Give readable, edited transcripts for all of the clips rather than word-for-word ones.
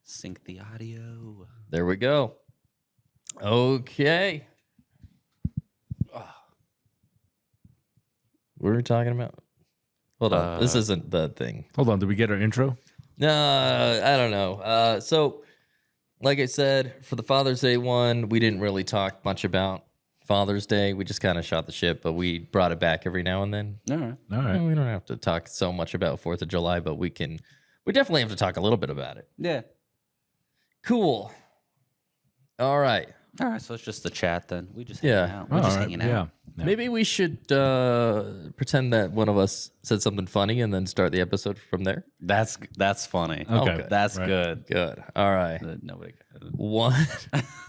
Sync the audio. There we go. Okay. What are we talking about? Hold on. This isn't the thing. Hold on. Did we get our intro? No, I don't know. So, like I said, for the Father's Day one, we didn't really talk much about Father's Day. We just kind of shot the ship, but we brought it back every now and then. All right. All right. We don't have to talk so much about 4th of July, but we definitely have to talk a little bit about it. Yeah. Cool. All right. All right. So it's just the chat then. We just Yeah. hanging out. We're just hanging out. Yeah. Maybe we should pretend that one of us said something funny and then start the episode from there. That's funny. Okay. good. That's Right. good. Good. All right. Nobody. 1,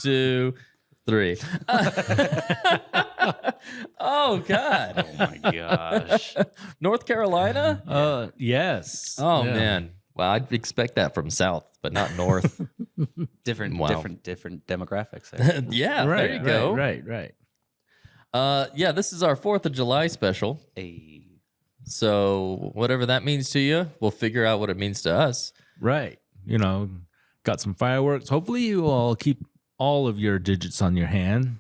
2, 3. Oh, God. Oh my gosh. North Carolina? Yes. Oh, Yeah. man. Well, I'd expect that from South, but not North. different demographics. There. Yeah, Right. there you go. Right. Yeah, this is our 4th of July special. Hey. So whatever that means to you, we'll figure out what it means to us. Right. You know, got some fireworks. Hopefully you all keep all of your digits on your hand,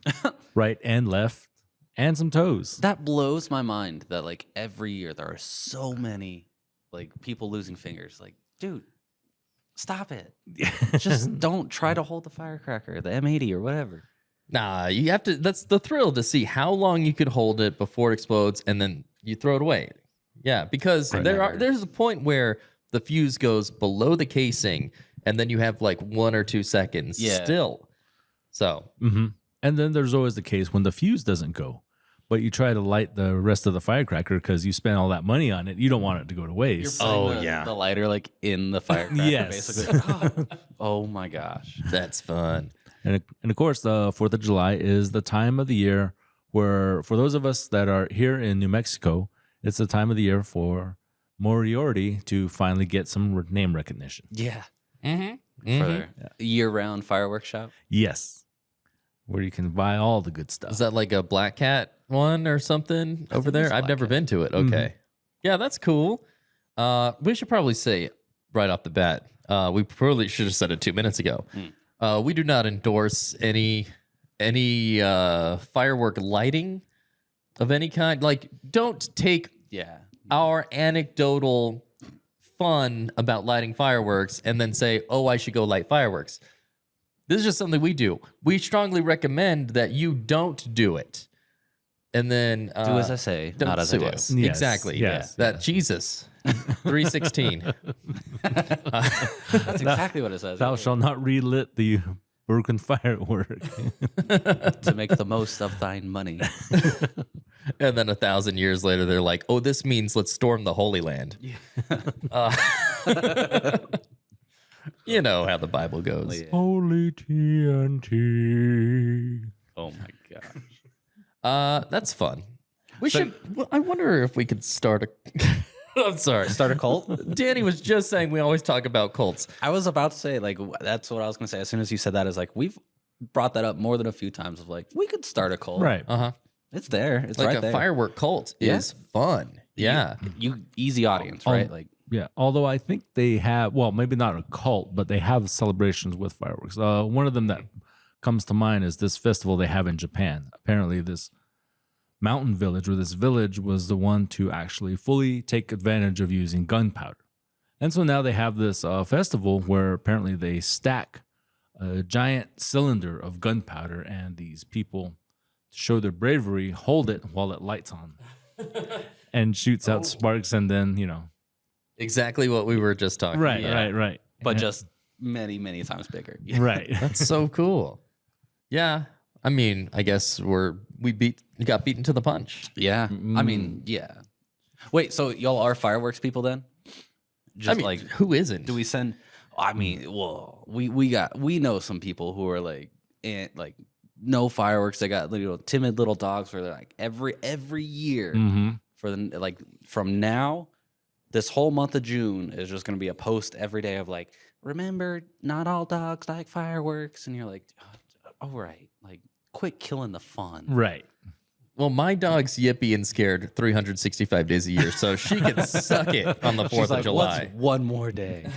right and left, and some toes. That blows my mind that like every year there are so many like people losing fingers. Like, dude, stop it. Just don't try to hold the firecracker, the M80 or whatever. Nah, you have to. That's the thrill to see how long you could hold it before it explodes, and then you throw it away. Yeah, because there's a point where the fuse goes below the casing, and then you have like 1 or 2 seconds still. So, And then there's always the case when the fuse doesn't go, but you try to light the rest of the firecracker because you spent all that money on it. You don't want it to go to waste. The lighter like in the firecracker, Yes. basically. Oh my gosh. that's fun. And of course, the 4th of July is the time of the year where, for those of us that are here in New Mexico, it's the time of the year for Moriarty to finally get some name recognition. Yeah. Mm-hmm. For their year-round fireworks shop. Yes. Where you can buy all the good stuff. Is that like a Black Cat one or something over there? I've never been to it. Okay. Yeah, that's cool. We should probably say right off the bat, we probably should have said it 2 minutes ago. We do not endorse any firework lighting of any kind. Like, don't take our anecdotal fun about lighting fireworks and then say, oh, I should go light fireworks. This is just something we do. We strongly recommend that you don't do it. And then Do as I say, don't not as I sue do. us. Yes, Exactly. yes, That Jesus 3:16. That's exactly what it says. Thou shalt not relit the broken firework. To make the most of thine money. And then 1,000 years later, they're like, oh, this means let's storm the Holy Land. You know how the Bible goes. Holy TNT. Oh my gosh. That's fun. We should. Well, I wonder if we could start a. I'm sorry. Start a cult? Danny was just saying we always talk about cults. I was about to say, like, that's what I was going to say. As soon as you said that, is like, we've brought that up more than a few times of like, we could start a cult. Right. It's there. It's Like right a there. firework cult is fun. Yeah. You easy audience, right? Like, Yeah, although I think they have, well, maybe not a cult, but they have celebrations with fireworks. One of them that comes to mind is this festival they have in Japan. Apparently, this mountain village or this village was the one to actually fully take advantage of using gunpowder. And so now they have this festival where apparently they stack a giant cylinder of gunpowder, and these people, to show their bravery, hold it while it lights on and shoots out sparks, and then, Exactly what we were just talking Right, about. right. but just many, many times bigger. Right. That's so cool. Yeah. I mean, I guess we got beaten to the punch. Yeah. I mean, yeah. Wait, so y'all are fireworks people then? Just I mean, like, who isn't? do we send? I mean, well, we know some people who are like, no fireworks. They got timid little dogs where they're like every year for the like from now, this whole month of June is just gonna be a post every day of like, remember, not all dogs like fireworks, and you're like, all right, like, quit killing the fun. Right. Well, my dog's yippy and scared 365 days a year, so she can suck it on the 4th She's of like, July. what's one more day?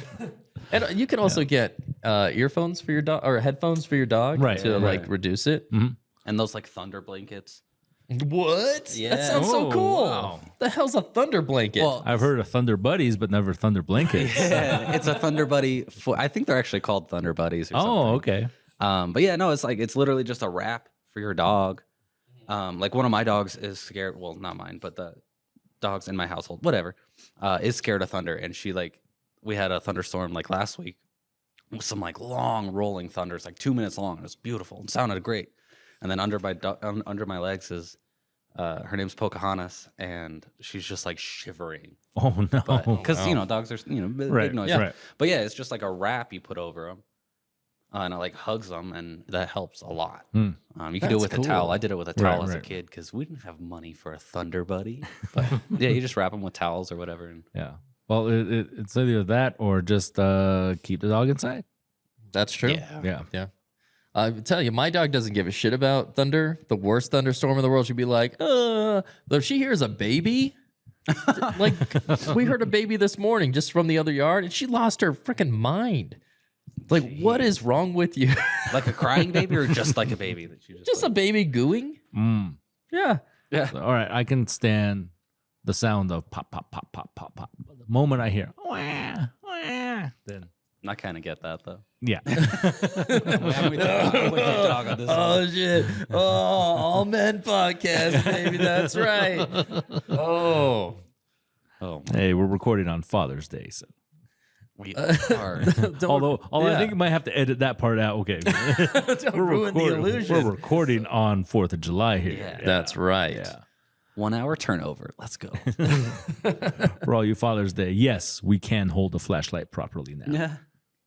And you can also get earphones for your dog or headphones for your dog Right, to right. like reduce it. And those like thunder blankets. What? Yeah. That sounds so Oh, cool. wow. The hell's a thunder blanket? Well, I've heard of Thunder Buddies, but never Thunder Blankets. yeah, it's a Thunder Buddy. I think they're actually called Thunder Buddies or something. Oh, okay. But yeah, no, it's literally just a wrap for your dog. Like one of my dogs is scared. Well, not mine, but the dogs in my household, whatever, is scared of thunder. And we had a thunderstorm like last week with some like long rolling thunders, like 2 minutes long. It was beautiful and sounded great. And then under my legs is her name's Pocahontas, and she's just like shivering. Oh no. Because dogs are big Right, noise. yeah. Right. But yeah, it's just like a wrap you put over them, and it like hugs them, and that helps a lot. You can do it That's with a towel. cool. I did it with a towel as a right. kid because we didn't have money for a Thunder Buddy. But yeah, you just wrap them with towels or whatever. And Yeah. Well, it's either that or just keep the dog inside. That's true. Yeah. I tell you, my dog doesn't give a shit about thunder. The worst thunderstorm in the world, she'd be like, But if she hears a baby, like we heard a baby this morning just from the other yard, and she lost her freaking mind. Like, what is wrong with you? like a crying baby, or just like a baby that you Just a baby gooing? Yeah. yeah. So, all right, I can stand the sound of pop, pop, pop, pop, pop, pop. But the moment I hear, wah, wah, then I kind of get that though. yeah. I'm with your dog on this one. Oh shit! Oh, all men podcast, baby. That's right. Oh, Oh, Hey, we're recording on Father's Day, so we are. although I yeah. think you might have to edit that part out. Okay, don't ruin the illusion. We're recording on 4th of July here. Yeah. That's right. Yeah. 1 hour turnover. Let's go. For all you Father's Day, yes, we can hold a flashlight properly now. Yeah.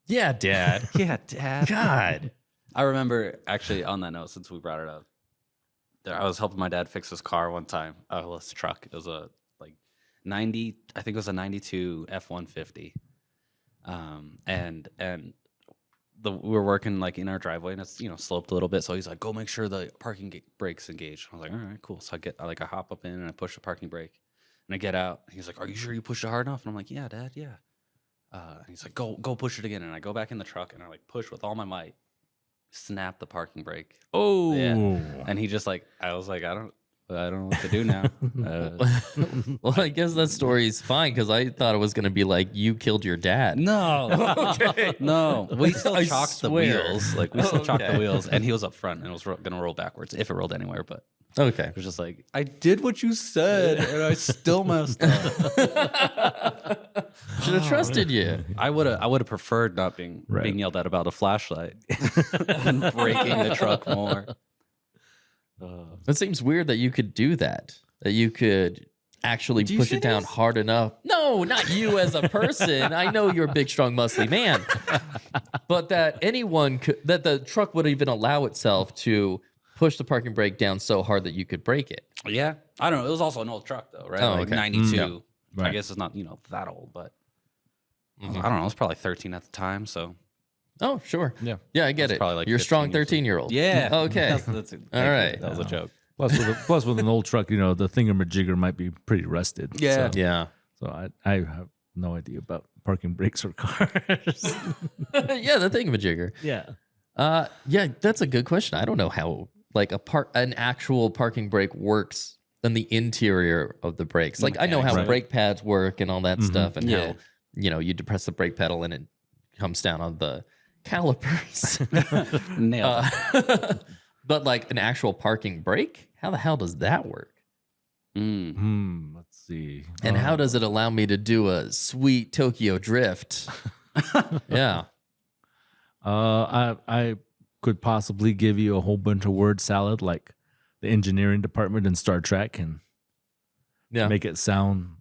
Yeah, Dad. Yeah, Dad. God. I remember actually on that note, since we brought it up, I was helping my dad fix his car one time. Oh, his truck. It was a like 90, I think it was a 92 F-150. And we were working like in our driveway, and it's sloped a little bit. So he's like, "Go make sure the parking brake's engaged." I was like, "All right, cool." So I hop up in and I push the parking brake, and I get out. He's like, "Are you sure you pushed it hard enough?" And I'm like, "Yeah, Dad, yeah." And he's like, "Go push it again." And I go back in the truck and I like push with all my might, snap the parking brake. Oh, Yeah. And he just like, I was like, I don't know what to do now. Well, I guess that story is fine because I thought it was going to be like you killed your dad. No, no, we still I chalked the swear. wheels. Like we still chalked Okay. the wheels, and he was up front and it was gonna roll backwards if it rolled anywhere. But Okay. it was just like, I did what you said, and I still messed up. Should have trusted you. I would have preferred not being yelled at about a flashlight and breaking the truck more. It seems weird that you could do that. That you could actually Do you push see it down this? hard enough. No, not you as a person. I know you're a big, strong, muscly man. But that anyone could, that the truck would even allow itself to push the parking brake down so hard that you could break it. Yeah, I don't know. It was also an old truck though, right? Oh, Like okay. 92. Yeah. Right. I guess it's not that old, but I don't know. I was probably 13 at the time, so Oh, sure. Yeah. Yeah, I get That's it. probably like You're a strong 15 years 13-year-old. yeah. Okay. That's All right. That was a joke. plus with an old truck, the thingamajigger might be pretty rusted. Yeah. So, Yeah. so I have no idea about parking brakes or cars. Yeah, the thingamajigger. yeah. Yeah, that's a good question. I don't know how like an actual parking brake works in the interior of the brakes. Like I know how Right. brake pads work and all that stuff, and Yeah. how you depress the brake pedal and it comes down on the calipers. Nailed it. But like an actual parking brake, how the hell does that work? Let's see. And how does it allow me to do a sweet Tokyo drift? Yeah. I could possibly give you a whole bunch of word salad like the engineering department in Star Trek and Yeah. make it sound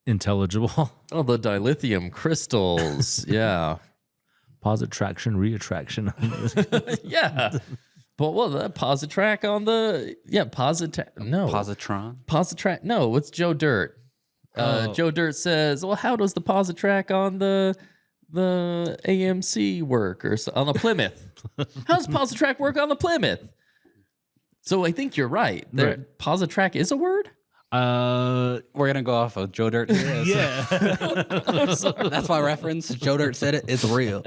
intelligible. Oh, the dilithium crystals. Yeah. Posittraction, reattraction. Yeah. But well, the positrack on the Positron. positrack. No, it's Joe Dirt. Joe Dirt says, "Well, how does the positrack on the AMC work or on the Plymouth? How does positrack work on the Plymouth?" So I think you're right. Right. Positrack is a word. We're gonna go off of Joe Dirt here. Yeah. That's my reference. Joe Dirt said it. It's real.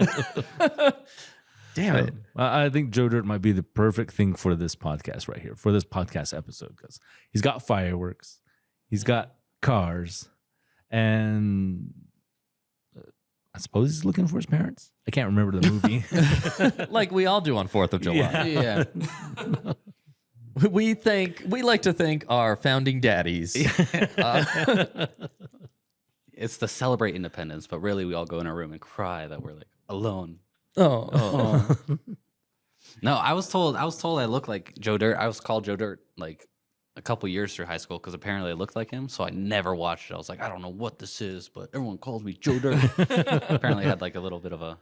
Damn it. I think Joe Dirt might be the perfect thing for this podcast right here, for this podcast episode, because he's got fireworks, he's got cars, and I suppose he's looking for his parents. I can't remember the movie. Like we all do on 4th of July. Yeah. We like to thank our founding daddies. It's to celebrate independence, but really we all go in our room and cry that we're like alone. Oh. No, I was told I look like Joe Dirt. I was called Joe Dirt like a couple years through high school because apparently I looked like him. So I never watched it. I was like, I don't know what this is, but everyone calls me Joe Dirt. Apparently I had like a little bit of a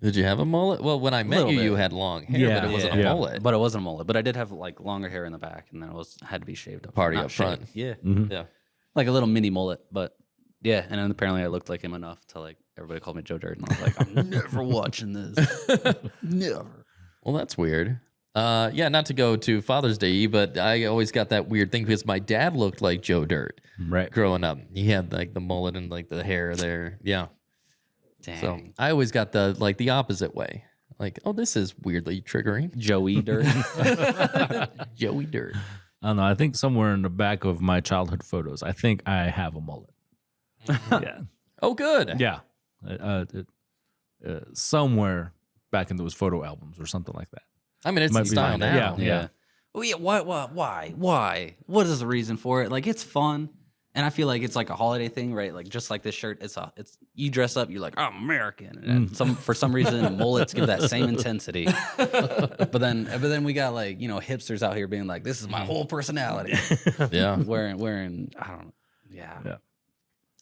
Did you have a mullet? Well, when I met Little you, bit. you had long hair, but it wasn't a mullet. But it wasn't a mullet. But I did have like longer hair in the back, and then it had to be shaved up. Party Not up front. shaved. Yeah, Yeah. like a little mini mullet. But yeah, and then apparently I looked like him enough to like everybody called me Joe Dirt, and I was like, I'm never watching this. Never. Well, that's weird. Yeah, not to go to Father's Day, but I always got that weird thing because my dad looked like Joe Dirt Right. growing up. He had like the mullet and like the hair there. Yeah. Dang. So I always got the opposite way. Like, oh, this is weirdly triggering. Joey Dirt. Joey Dirt. I don't know. I think somewhere in the back of my childhood photos, I think I have a mullet. Yeah. Oh, good. Yeah. Somewhere back in those photo albums or something like that. I mean, it's Might the be style mine. now. Yeah. Oh yeah. Why? What is the reason for it? Like, it's fun, and I feel like it's like a holiday thing, right? Like just like this shirt, it's you dress up, you're like, I'm American, and for some reason mullets give that same intensity. but then we got like hipsters out here being like, this is my whole personality. Yeah. wearing I don't know. Yeah.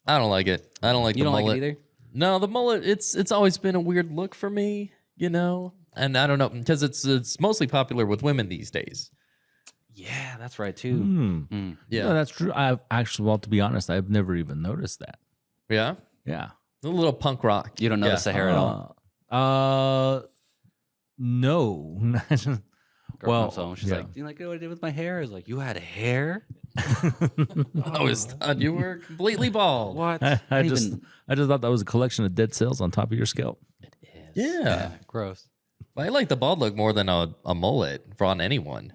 I don't like it. I don't like You the don't mullet. like it either? No, the mullet, it's always been a weird look for me, And I don't know, because it's mostly popular with women these days. Yeah, that's right too. Yeah. No, that's true. I've actually, well, to be honest, I've never even noticed that. Yeah? Yeah. A little punk rock. You don't notice the hair at all? No. Girl well, comes home, she's yeah. like, do you like what I did with my hair? I was like, you had hair? I always thought you were completely bald. What? I just thought that was a collection of dead cells on top of your scalp. It is. Yeah. Gross. I like the bald look more than a mullet on anyone.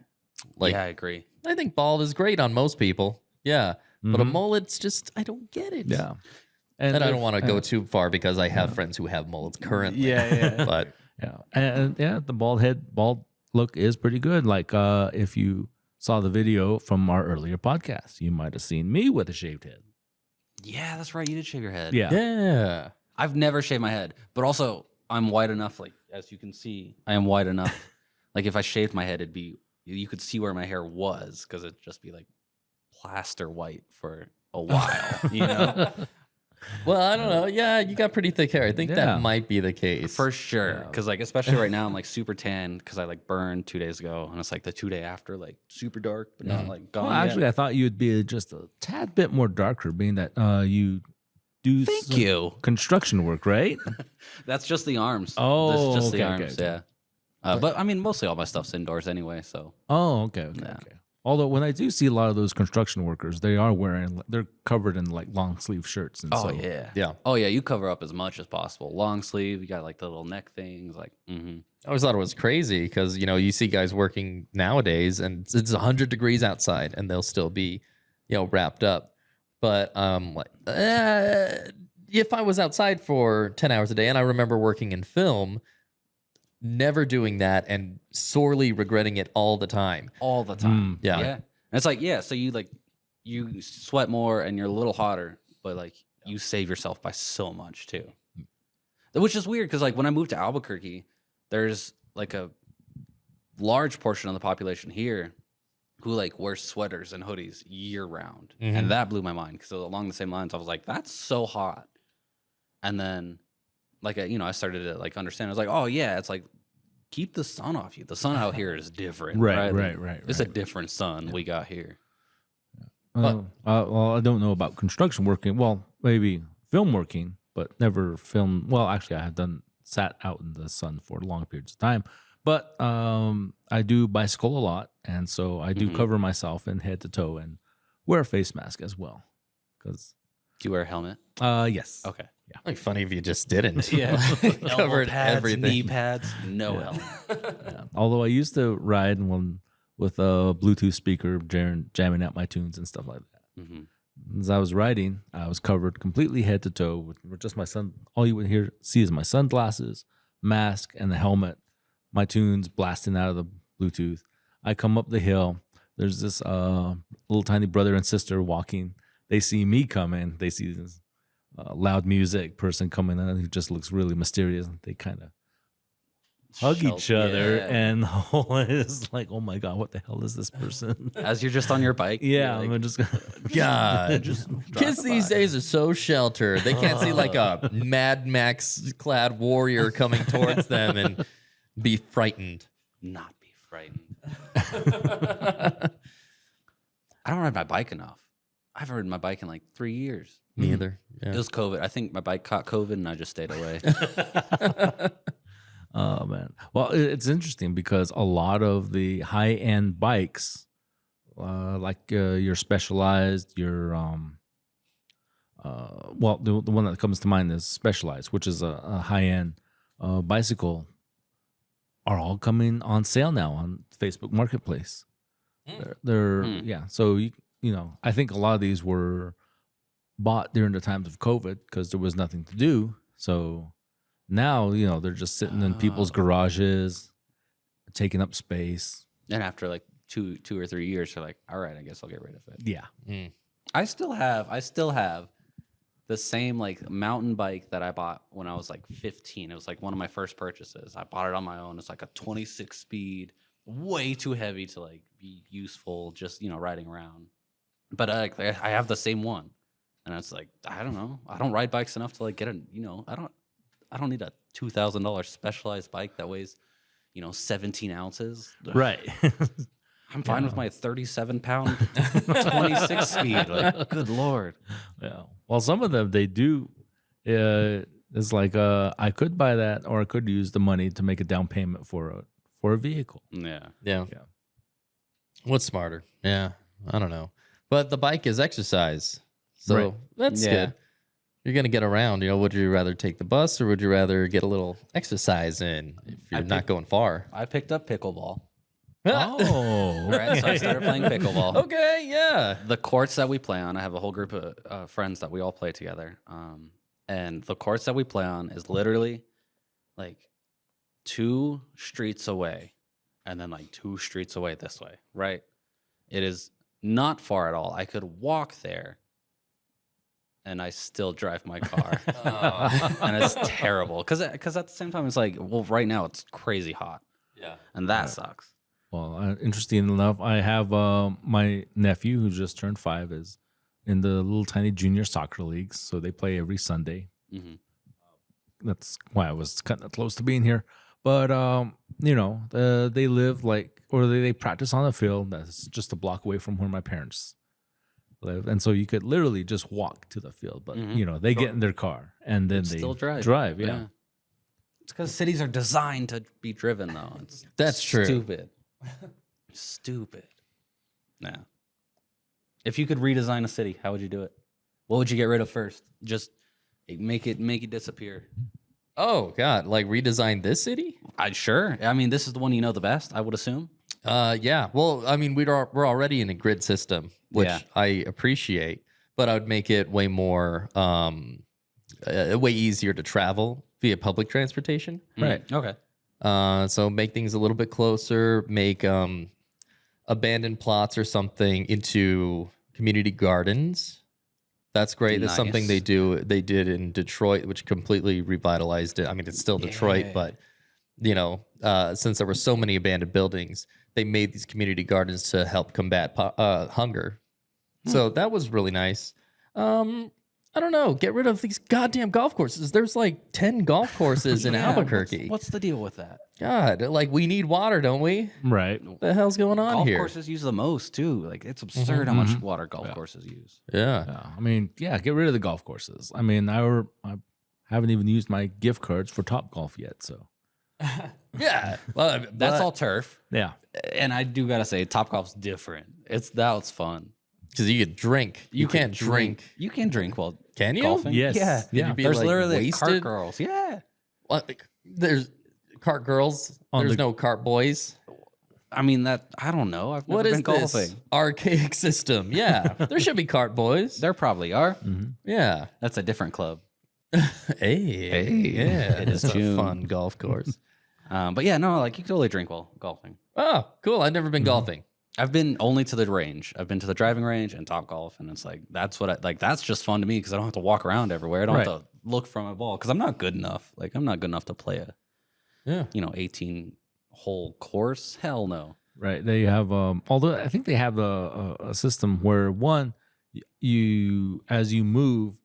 Like, Yeah, I agree. I think bald is great on most people. Yeah. But a mullet's just, I don't get it. Yeah. And I don't want to go too far because I have friends who have mullets currently. Yeah. But Yeah. And yeah, the bald look is pretty good. Like if you saw the video from our earlier podcast, you might have seen me with a shaved head. Yeah, that's right. You did shave your head. Yeah. yeah. I've never shaved my head, but also I'm white enough. Like, as you can see, I am white enough. Like, if I shaved my head, you could see where my hair was because it'd just be like plaster white for a while, Well, I don't know. Yeah, you got pretty thick hair. I think Yeah. that might be the case. For sure. Because, like, especially right now, I'm like super tan because I like burned 2 days ago. And it's like the 2 day after, like super dark, but not like gone. Well, yet. actually, I thought you'd be just a tad bit more darker, being that you do Thank some you. construction work, right? That's just the arms. Oh, That's just the okay, arms. okay. Yeah. But I mean, mostly all my stuff's indoors anyway. So Oh, okay. Yeah. Although when I do see a lot of those construction workers, they're covered in like long sleeve shirts. And so, Yeah. Oh yeah. You cover up as much as possible. Long sleeve. You got like the little neck things. Like. I always thought it was crazy because, you see guys working nowadays and it's 100 degrees outside and they'll still be, wrapped up. But if I was outside for 10 hours a day, and I remember working in film, never doing that and sorely regretting it all the time. All the time. Yeah. And it's like, so you sweat more and you're a little hotter, but like you save yourself by so much too. Which is weird because like when I moved to Albuquerque, there's like a large portion of the population here who like wears sweaters and hoodies year round. And that blew my mind because along the same lines, I was like, that's so hot. And then like, I started to like understand. I was like, oh yeah, it's like, keep the sun off you. The sun out here is different. Right. It's a different sun we got here. Well, I don't know about construction working. Well, maybe film working, but never film. Well, actually, I have sat out in the sun for long periods of time. But I do bicycle a lot, and so I do cover myself in head to toe. And wear a face mask as well. Because Do you wear a helmet? yes. Okay. Like funny if you just didn't. Yeah. Covered pads, everything. knee pads, no helmet. Yeah. Although I used to ride one with a Bluetooth speaker, jamming out my tunes and stuff like that. Mm-hmm. As I was riding, I was covered completely head to toe with just my sun. All you would see is my sunglasses, mask, and the helmet. My tunes blasting out of the Bluetooth. I come up the hill. There's this little tiny brother and sister walking. They see me coming. They see this loud music person coming in who just looks really mysterious. They kind of hug each other, and the whole is like, oh my God, what the hell is this person? As you're just on your bike. Yeah, like, I'm just gonna God, just kids these days are so sheltered. They can't see like a Mad Max clad warrior coming towards them and be frightened. not be frightened. I don't ride my bike enough. I haven't ridden my bike in like 3 years. Me either. It was COVID. I think my bike caught COVID and I just stayed away. Oh man. Well, it's interesting because a lot of the high-end bikes, like your Specialized, your well, the one that comes to mind is Specialized, which is a high-end bicycle, are all coming on sale now on Facebook Marketplace. They're yeah. So you know, I think a lot of these were bought during the times of COVID because there was nothing to do. So now, you know, they're just sitting in people's garages, taking up space. And after like two or 3 years, you're like, all right, I guess I'll get rid of it. Yeah. I still have the same like mountain bike that I bought when I was like 15. It was like one of my first purchases. I bought it on my own. It's like a 26 speed, way too heavy to like be useful, just, you know, riding around. But I have the same one. And it's like, I don't know. I don't ride bikes enough to like get a, you know, I don't need a $2,000 Specialized bike that weighs, you know, 17 ounces. Right. I'm fine with my 37-pound 26 speed. Like, good Lord. Yeah. Well, some of them they do. It's like I could buy that, or I could use the money to make a down payment for a vehicle. Yeah. Yeah. What's smarter? Yeah. I don't know. But the bike is exercise. So that's good. You're going to get around. You know, would you rather take the bus or would you rather get a little exercise in if you're not going far? I picked up pickleball. Oh. Right, so I started playing pickleball. Okay, yeah. The courts that we play on, I have a whole group of friends that we all play together. And the courts that we play on is literally like 2 streets away and then like 2 streets away this way, right? It is not far at all. I could walk there and I still drive my car. And it's terrible. Because at the same time, it's like, well, right now it's crazy hot. Yeah. And that sucks. Well, interesting enough, I have my nephew who just turned 5 is in the little tiny junior soccer leagues. So they play every Sunday. Mm-hmm. That's why I was kind of close to being here. But, you know, they live like, or they practice on a field that's just a block away from where my parents live. And so you could literally just walk to the field. But, you know, they get in their car and then they still drive. Yeah. It's because cities are designed to be driven, though. That's true. Stupid. Stupid. Nah. If you could redesign a city, how would you do it? What would you get rid of first? Just make it disappear. Oh God! Like redesign this city? Sure. I mean, this is the one you know the best, I would assume. Yeah. Well, I mean, we're already in a grid system, which I appreciate, but I would make it way more, way easier to travel via public transportation. Right. Okay. So make things a little bit closer. Make abandoned plots or something into community gardens. That's great. That's something they did in Detroit, which completely revitalized it. I mean, it's still Detroit, but you know, since there were so many abandoned buildings, they made these community gardens to help combat hunger. So that was really nice. I don't know. Get rid of these goddamn golf courses. There's like 10 golf courses in Albuquerque. What's the deal with that? God, like we need water, don't we? Right. What the hell's going on here? Golf courses use the most too. Like it's absurd how much water golf courses use. Yeah. I mean, get rid of the golf courses. I mean, I haven't even used my gift cards for Top Golf yet, so. Yeah. Well, That's all turf. Yeah. And I do gotta say, Top Golf's different. That's fun. Because you could drink. You can't drink. You can drink while Can you? golfing. Yes. Yeah. Yeah. You'd be, There's like, literally cart wasted. girls. Yeah. Like, there's cart girls. On There's the- no cart boys. I mean, I don't know. I've never What been is golfing. this archaic system? Yeah, there should be cart boys. There probably are. Mhm. Yeah. That's a different club. Hey, yeah, it is it's a June. fun golf course. But yeah, no, like you can totally drink while golfing. Oh, cool. I've never been golfing. I've been only to the range. I've been to the driving range and Top Golf, and it's like that's what I like. That's just fun to me because I don't have to walk around everywhere. I don't have to look for my ball because I'm not good enough. Like I'm not good enough to play a 18 hole course. Hell no. Right. They have, although I think they have a system where you as you move,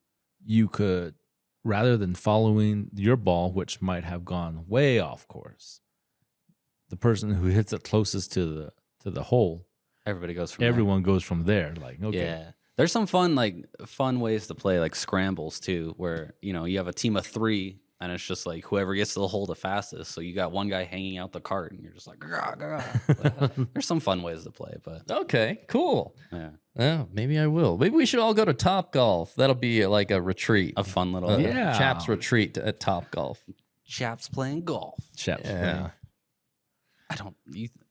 you could, rather than following your ball, which might have gone way off course, the person who hits it closest to the hole, Everybody goes from everyone goes from there. Like, okay. Yeah. There's some fun ways to play, like scrambles too, where you have a team of 3 and it's just like whoever gets to the hole the fastest. So you got one guy hanging out the cart and you're just like, gah, gah. There's some fun ways to play, but Okay, cool. yeah, Oh, maybe I will. Maybe we should all go to Top Golf. That'll be like a retreat. a fun little Yeah. Chaps retreat at Top Golf. chaps playing golf. Chaps. Yeah. I don't.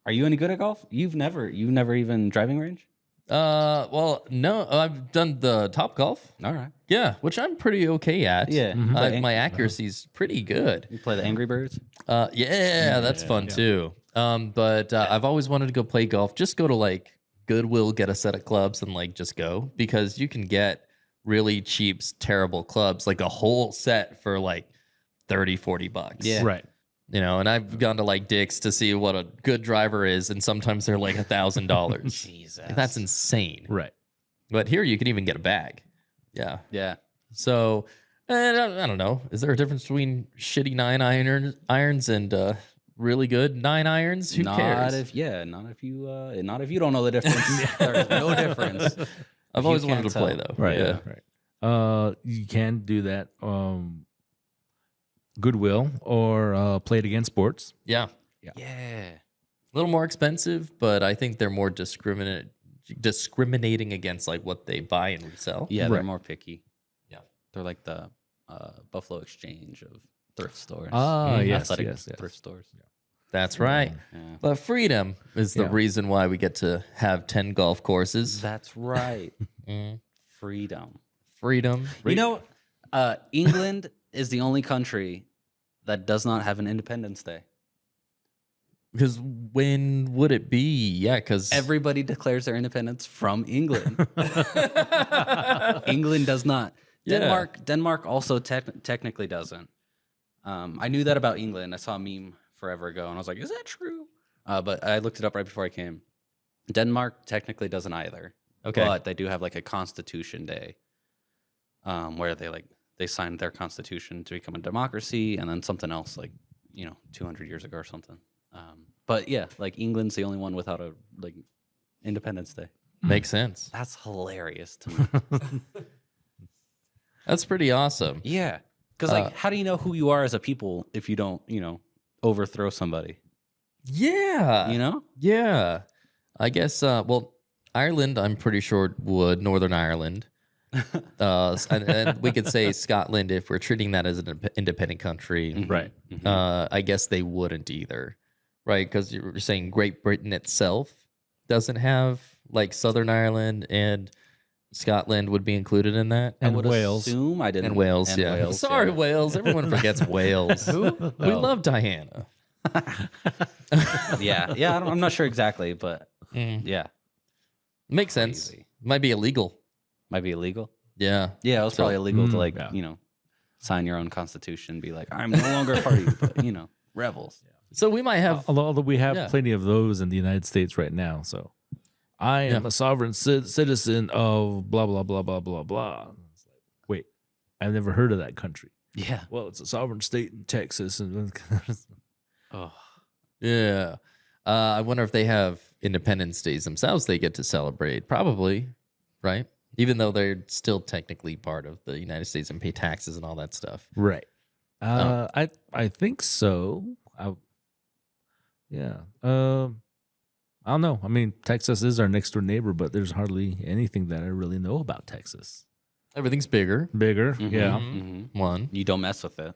Are you any good at golf? You've never even driving range. Well, no, I've done the Top Golf. All right. Yeah, which I'm pretty okay at. Yeah. Mhm. My accuracy's pretty good. You play the Angry Birds. Yeah, that's fun too. But I've always wanted to go play golf. Just go to like Goodwill, get a set of clubs, and like just go, because you can get really cheap, terrible clubs, like a whole set for like $30-$40. Yeah. Right. And I've gone to like Dick's to see what a good driver is, and sometimes they're like $1,000. Jesus. That's insane. Right. But here you can even get a bag. Yeah. Yeah. So I don't know. Is there a difference between shitty 9-irons and really good 9-irons? Who cares? Not if you don't know the difference. There's no difference. I've always wanted to play though. Right. Yeah. Right. You can do that. Goodwill or Play It Again Sports. Yeah. Yeah. A little more expensive, but I think they're more discriminating against like what they buy and resell. Yeah, they're Right. more picky. Yeah. They're like the Buffalo Exchange of thrift stores. Yes, Athletic yes. thrift stores. That's right. Yeah. But freedom is the Yeah. reason why we get to have 10 golf courses. That's right. Mm. Freedom. Freedom. You know, England is the only country that does not have an Independence Day. Because when would it be? Yeah, because Everybody declares their independence from England. England does not. Yeah. Denmark also technically doesn't. I knew that about England. I saw a meme forever ago, and I was like, "Is that true?" But I looked it up right before I came. Denmark technically doesn't either. Okay. But they do have like a Constitution Day, where they signed their constitution to become a democracy, and then something else 200 years ago or something. But yeah, like England's the only one without a Independence Day. Makes sense. That's hilarious to me. That's pretty awesome. Yeah, because how do you know who you are as a people if you don't overthrow somebody? Yeah. Yeah. I guess, Ireland, I'm pretty sure would. Northern Ireland. And we could say Scotland if we're treating that as an independent country. Right. I guess they wouldn't either. Right? Because you're saying Great Britain itself doesn't have like Southern Ireland, and Scotland would be included in that. And I would Wales. assume I didn't. And Wales, yeah. Wales, Sorry, yeah. Wales. Everyone forgets Wales. We love Diana. Yeah. I'm not sure exactly, but yeah, Makes sense. Crazy. Might be illegal. might be illegal. Yeah. Yeah, it was probably illegal to yeah. sign your own constitution, be like, I'm no longer a party, but rebels. So we might have. Although we have Yeah. plenty of those in the United States right now. So I am a sovereign citizen of blah, blah, blah, blah, blah, blah. It's like, wait, I've never heard of that country. Yeah. Well, it's a sovereign state in Texas. And Oh, Yeah. I wonder if they have Independence Days themselves they get to celebrate. Probably, right? Even though they're still technically part of the United States and pay taxes and all that stuff. right. I think so. Yeah. I don't know. I mean, Texas is our next door neighbor, but there's hardly anything that I really know about Texas. Everything's bigger. Bigger, Mhm, yeah. mhm. One. You don't mess with it.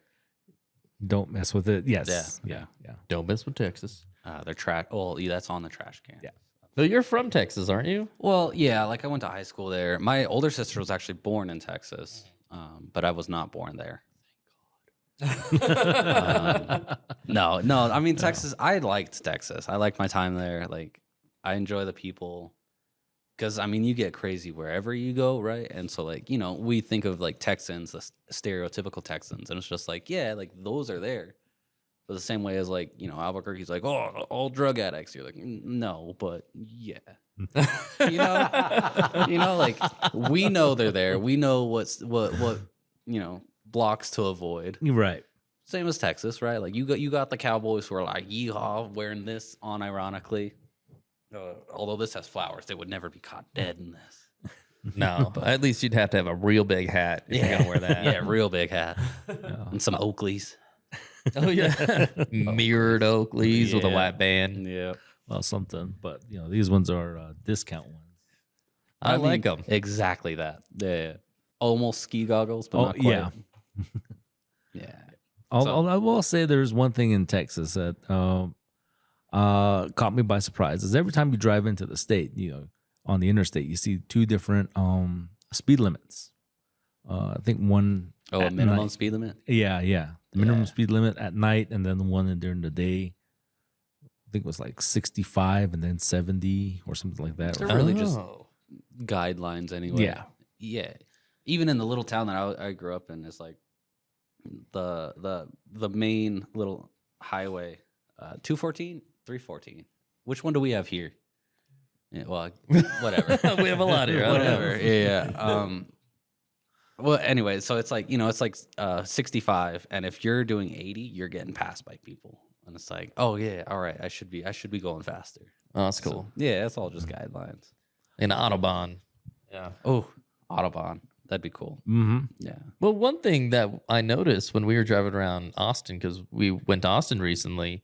Don't mess with it. Yes. Yeah. Don't mess with Texas. They're trash. Well, yeah, that's on the trash can. Yeah. No, you're from Texas, aren't you? Well, yeah, like I went to high school there. My older sister was actually born in Texas, but I was not born there. No. I mean, Texas. I liked Texas. I liked my time there. Like, I enjoy the people. Because, I mean, you get crazy wherever you go, right? And so, like, you know, we think of, like, Texans, the stereotypical Texans. And it's just like, yeah, like, those are there. But the same way as, like, you know, Albuquerque's like, oh, all drug addicts. You're like, no, but yeah. you know, like, we know they're there. We know what, you know, blocks to avoid. You're right. Same as Texas, right? Like, you got the Cowboys who are like, yeehaw, wearing this unironically. Although this has flowers, they would never be caught dead in this. No, at least you'd have to have a real big hat if you're gonna wear that. Yeah, real big hat and some Oakleys. Oh yeah, mirrored Oakleys with a white band. Yeah, Well, something. But, you know, these ones are discount ones. I mean, like them. Exactly that. Yeah, almost ski goggles, but not quite. Yeah. Yeah. I will say there's one thing in Texas that caught me by surprise. Is every time you drive into the state, you know, on the interstate, you see two different speed limits. I think one. Oh, a minimum speed limit? Yeah. The minimum speed limit at night, and then the one during the day. I think it was like 65 and then 70 or something like that. They're really just guidelines anyway. Yeah. Even in the little town that I grew up in, it's like the main little highway, 214, 314. Which one do we have here? Yeah, well, whatever. We have a lot here. Whatever. Yeah. Well, anyway, so it's like, you know, it's like 65, and if you're doing 80, you're getting passed by people, and it's like, oh yeah, all right, I should be going faster. Oh, that's cool. So, yeah, that's all just guidelines. An Autobahn. Yeah. Oh, Autobahn, that'd be cool. Mm-hmm. Yeah. Well, one thing that I noticed when we were driving around Austin, because we went to Austin recently,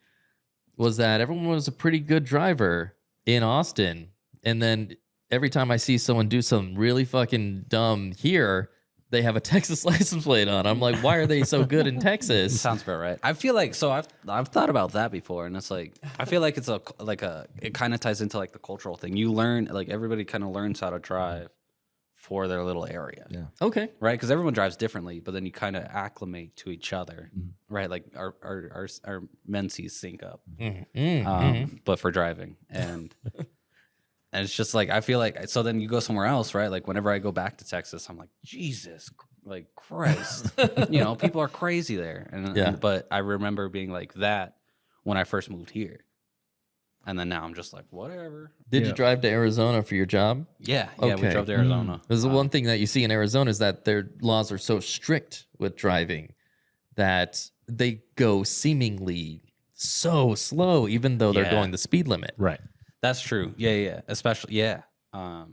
was that everyone was a pretty good driver in Austin. And then every time I see someone do something really fucking dumb here, they have a Texas license plate on. I'm like, why are they so good in Texas? Sounds about right. I feel like, so I've thought about that before, and it's like, I feel like it's it kind of ties into like the cultural thing. You learn, like, everybody kind of learns how to drive for their little area. Yeah. Okay. Right? Because everyone drives differently, but then you kind of acclimate to each other. Right? Like our menses sync up. But for driving. And and it's just like, I feel like, so then you go somewhere else, right? Like whenever I go back to Texas, I'm like, Jesus, like Christ. You know, people are crazy there. But I remember being like that when I first moved here. And then now I'm just like, whatever. Did you drive to Arizona for your job? Yeah, we drove to Arizona. This is the one thing that you see in Arizona is that their laws are so strict with driving that they go seemingly so slow, even though they're going the speed limit. Right. That's true. Yeah. Especially, I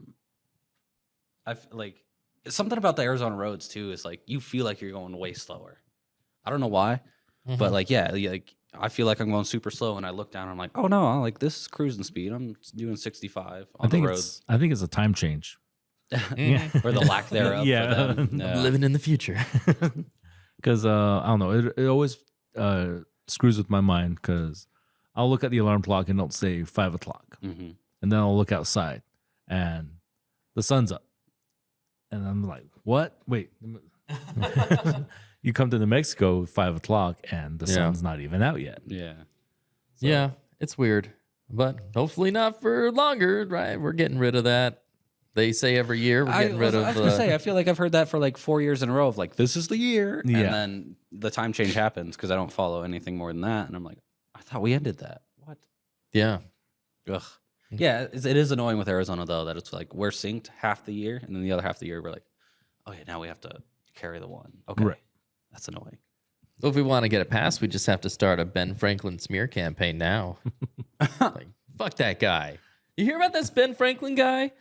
like something about the Arizona roads too is like you feel like you're going way slower. I don't know why, but like like I feel like I'm going super slow, and I look down and I'm like, oh no, like this is cruising speed. I'm doing 65 on the road. I think it's a time change. Or the lack thereof. Yeah. For them. I'm living in the future. Because I don't know, it always screws with my mind because I'll look at the alarm clock and it'll say 5 o'clock, and then I'll look outside and the sun's up, and I'm like, what? Wait. You come to New Mexico 5 o'clock and the sun's not even out yet. Yeah. Yeah, it's weird, but hopefully not for longer, right? We're getting rid of that. They say every year we're getting rid of. I was gonna say, I feel like I've heard that for like 4 years in a row of like, this is the year, Yeah. and then the time change happens because I don't follow anything more than that, and I'm like, I thought we ended that. What? Yeah. Ugh. Yeah, it is annoying with Arizona though that it's like we're synced half the year, and then the other half of the year we're like, oh yeah, now we have to carry the one. Okay, Right. That's annoying. Well, if we want to get it passed, we just have to start a Ben Franklin smear campaign now. Like, fuck that guy. You hear about this Ben Franklin guy?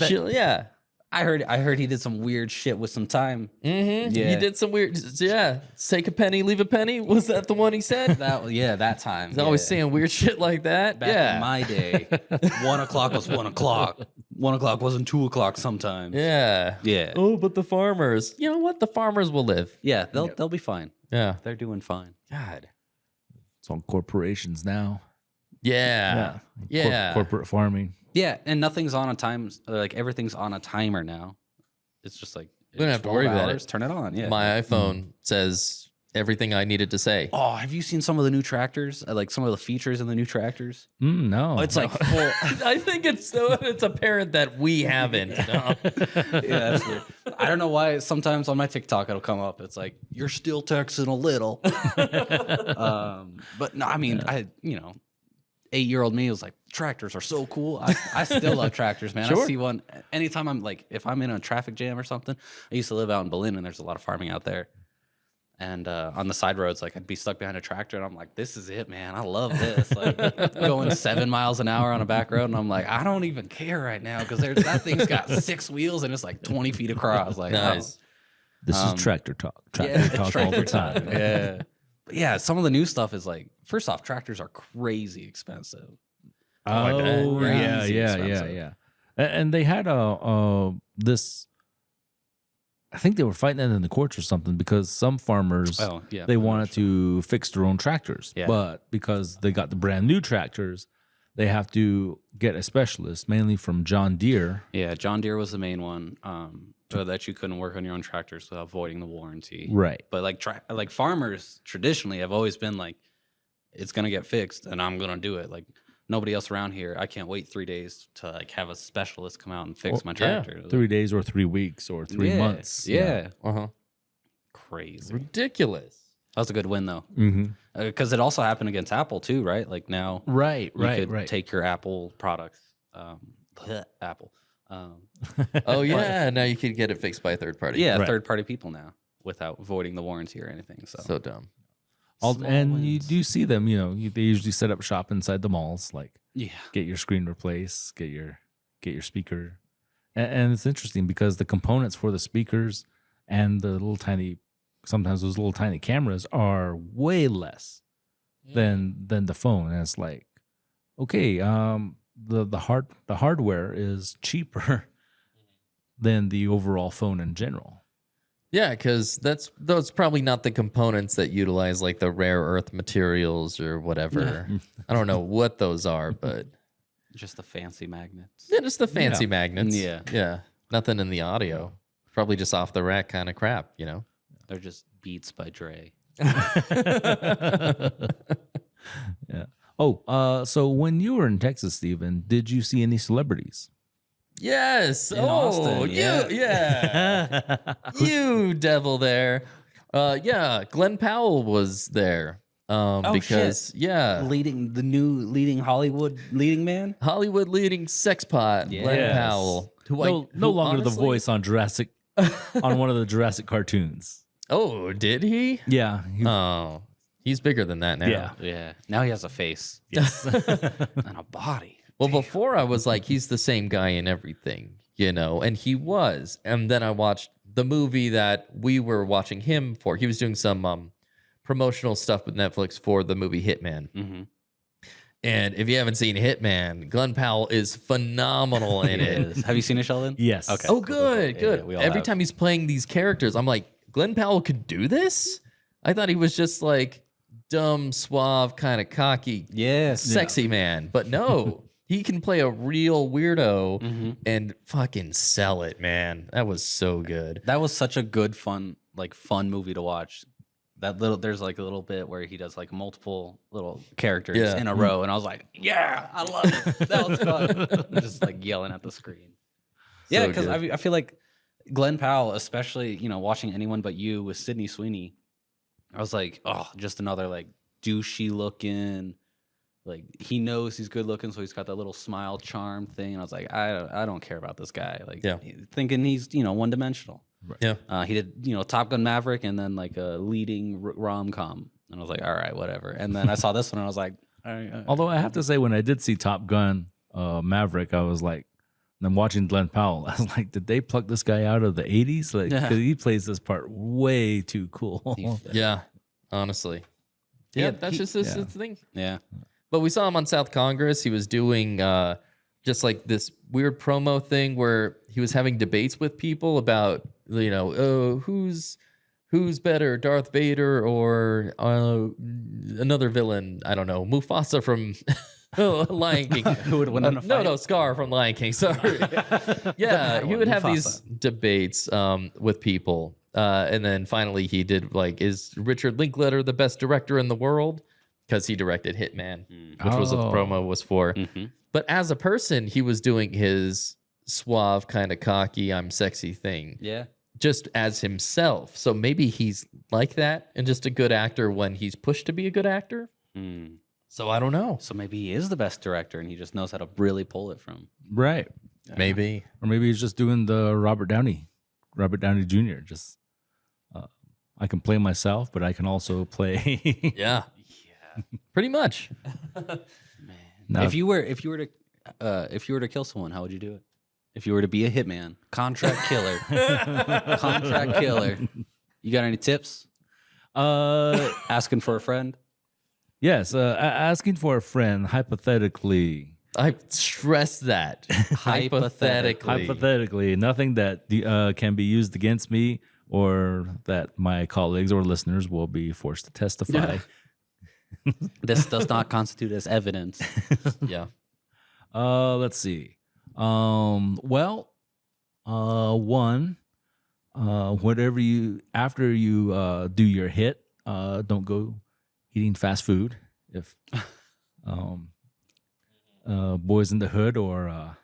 Yeah. I heard he did some weird shit with some time. Mm-hmm. Yeah. He did some weird. Yeah. Take a penny, leave a penny. Was that the one he said? That time. He's always saying weird shit like that. Back in my day, 1 o'clock was 1 o'clock. 1 o'clock wasn't 2 o'clock sometimes. Yeah. Yeah. Oh, but the farmers. You know what? The farmers will live. Yeah, they'll be fine. Yeah. They're doing fine. God. It's on corporations now. Yeah. Yeah. Corporate farming. Yeah, and nothing's on a time. Like everything's on a timer now. It's just like we don't have to worry about it. Turn it on. Yeah. My iPhone says everything I needed to say. Oh, have you seen some of the new tractors? Like some of the features in the new tractors? No. Oh, it's like full. I think it's apparent that we haven't. No. Yeah, that's weird. I don't know why. Sometimes on my TikTok it'll come up. It's like you're still texting a little. But no, I mean, 8-year-old me was like, tractors are so cool. I still love tractors, man. Sure. I see one anytime I'm like, if I'm in a traffic jam or something. I used to live out in Berlin, and there's a lot of farming out there. And on the side roads, like I'd be stuck behind a tractor, and I'm like, this is it, man. I love this. Like going 7 miles an hour on a back road, and I'm like, I don't even care right now because that thing's got 6 wheels and it's like 20 feet across. Like, Nice. This is tractor talk. Tractor talk all the time. Yeah. But yeah, some of the new stuff is like, first off, tractors are crazy expensive. Oh, Crazy yeah. expensive. And they had this. I think they were fighting it in the courts or something because some farmers they wanted to fix their own tractors, but because they got the brand new tractors, they have to get a specialist, mainly from John Deere. Yeah, John Deere was the main one. So that you couldn't work on your own tractors without voiding the warranty. Right. But like farmers traditionally have always been like, it's gonna get fixed, and I'm gonna do it. Like nobody else around here. I can't wait 3 days to like have a specialist come out and fix my tractor. 3 days or 3 weeks or 3 months. Yeah. Uh-huh. Crazy. Ridiculous. That was a good win though, Mm-hmm. because it also happened against Apple too, right? Like now, Right. you could take your Apple products, Apple. Oh yeah, now you can get it fixed by a third party. Yeah, Right. third-party people now without voiding the warranty or anything. So dumb. And you do see them, they usually set up shop inside the malls, like yeah, get your screen replaced, get your speaker. And it's interesting because the components for the speakers and the sometimes those little tiny cameras are way less than the phone. And it's like, okay, the hardware is cheaper than the overall phone in general. Yeah, because those probably not the components that utilize like the rare earth materials or whatever. I don't know what those are, but just the fancy magnets. yeah, just the fancy magnets. Yeah. Nothing in the audio. Probably just off the rack kind of crap, They're just Beats by Dre. Yeah. Oh, so when you were in Texas, Steven, did you see any celebrities? Yes. In Austin, yeah. You devil there. Glenn Powell was there. Because leading Hollywood leading man. Hollywood leading sex pot, Glenn Yes. Powell. No longer the voice on Jurassic on one of the Jurassic cartoons. Oh, did he? Yeah. Oh, he's bigger than that now. Yeah. Yeah. Now he has a face Yes. and a body. Well, before I was like, he's the same guy in everything, and he was. And then I watched the movie that we were watching him for. He was doing some promotional stuff with Netflix for the movie Hitman. Mm-hmm. And if you haven't seen Hitman, Glenn Powell is phenomenal in it. Have you seen it, Sheldon? Yes. Okay. Oh, good, Yeah, good. we all Every have. time he's playing these characters, I'm like, Glenn Powell could do this? I thought he was just like dumb, suave, kind of cocky, Yes. sexy man. But no, he can play a real weirdo Mm-hmm. and fucking sell it, man. That was so good. That was such a good, fun movie to watch. There's like a little bit where he does like multiple little characters in a row, and I was like, yeah, I love it. That was fun. Just like yelling at the screen. Yeah, because I feel like Glenn Powell, especially watching Anyone But You with Sydney Sweeney, I was like, oh, just another like douchey looking. Like he knows he's good looking, so he's got that little smile charm thing. And I was like, I don't care about this guy. Like, thinking he's one dimensional. Right. Yeah. He did Top Gun Maverick and then like a leading rom com, and I was like, all right, whatever. And then I saw this one, and I was like, all right. Although I have to say, when I did see Top Gun Maverick, I was like, And I'm watching Glenn Powell. I was like, did they pluck this guy out of the 80s? Like, 'cause he plays this part way too cool. Yeah, honestly. Yeah, that's just his thing. Yeah. But we saw him on South Congress. He was doing just like this weird promo thing where he was having debates with people about, who's better, Darth Vader or another villain? I don't know, Mufasa from Lion King. Who would win in a fight? No, Scar from Lion King. Sorry. Yeah, he would have these debates with people. And then finally he did is Richard Linklater the best director in the world? Because he directed Hitman, which was what the promo was for. Mm-hmm. But as a person, he was doing his suave, kind of cocky, I'm sexy thing. Yeah. Just as himself. So maybe he's like that and just a good actor when he's pushed to be a good actor. Mm. So I don't know. So maybe he is the best director and he just knows how to really pull it from. Right. Yeah. Maybe. Or maybe he's just doing the Robert Downey Jr. Just, I can play myself, but I can also play. Yeah. Pretty much. Man. No. If you were to kill someone, how would you do it? If you were to be a hitman, contract killer, you got any tips? Asking for a friend? Yes, asking for a friend, hypothetically. I stress that. Hypothetically, nothing that can be used against me or that my colleagues or listeners will be forced to testify. Yeah. This does not constitute as evidence. Yeah. Let's see. Whatever after you do your hit, don't go eating fast food. If Boys in the Hood or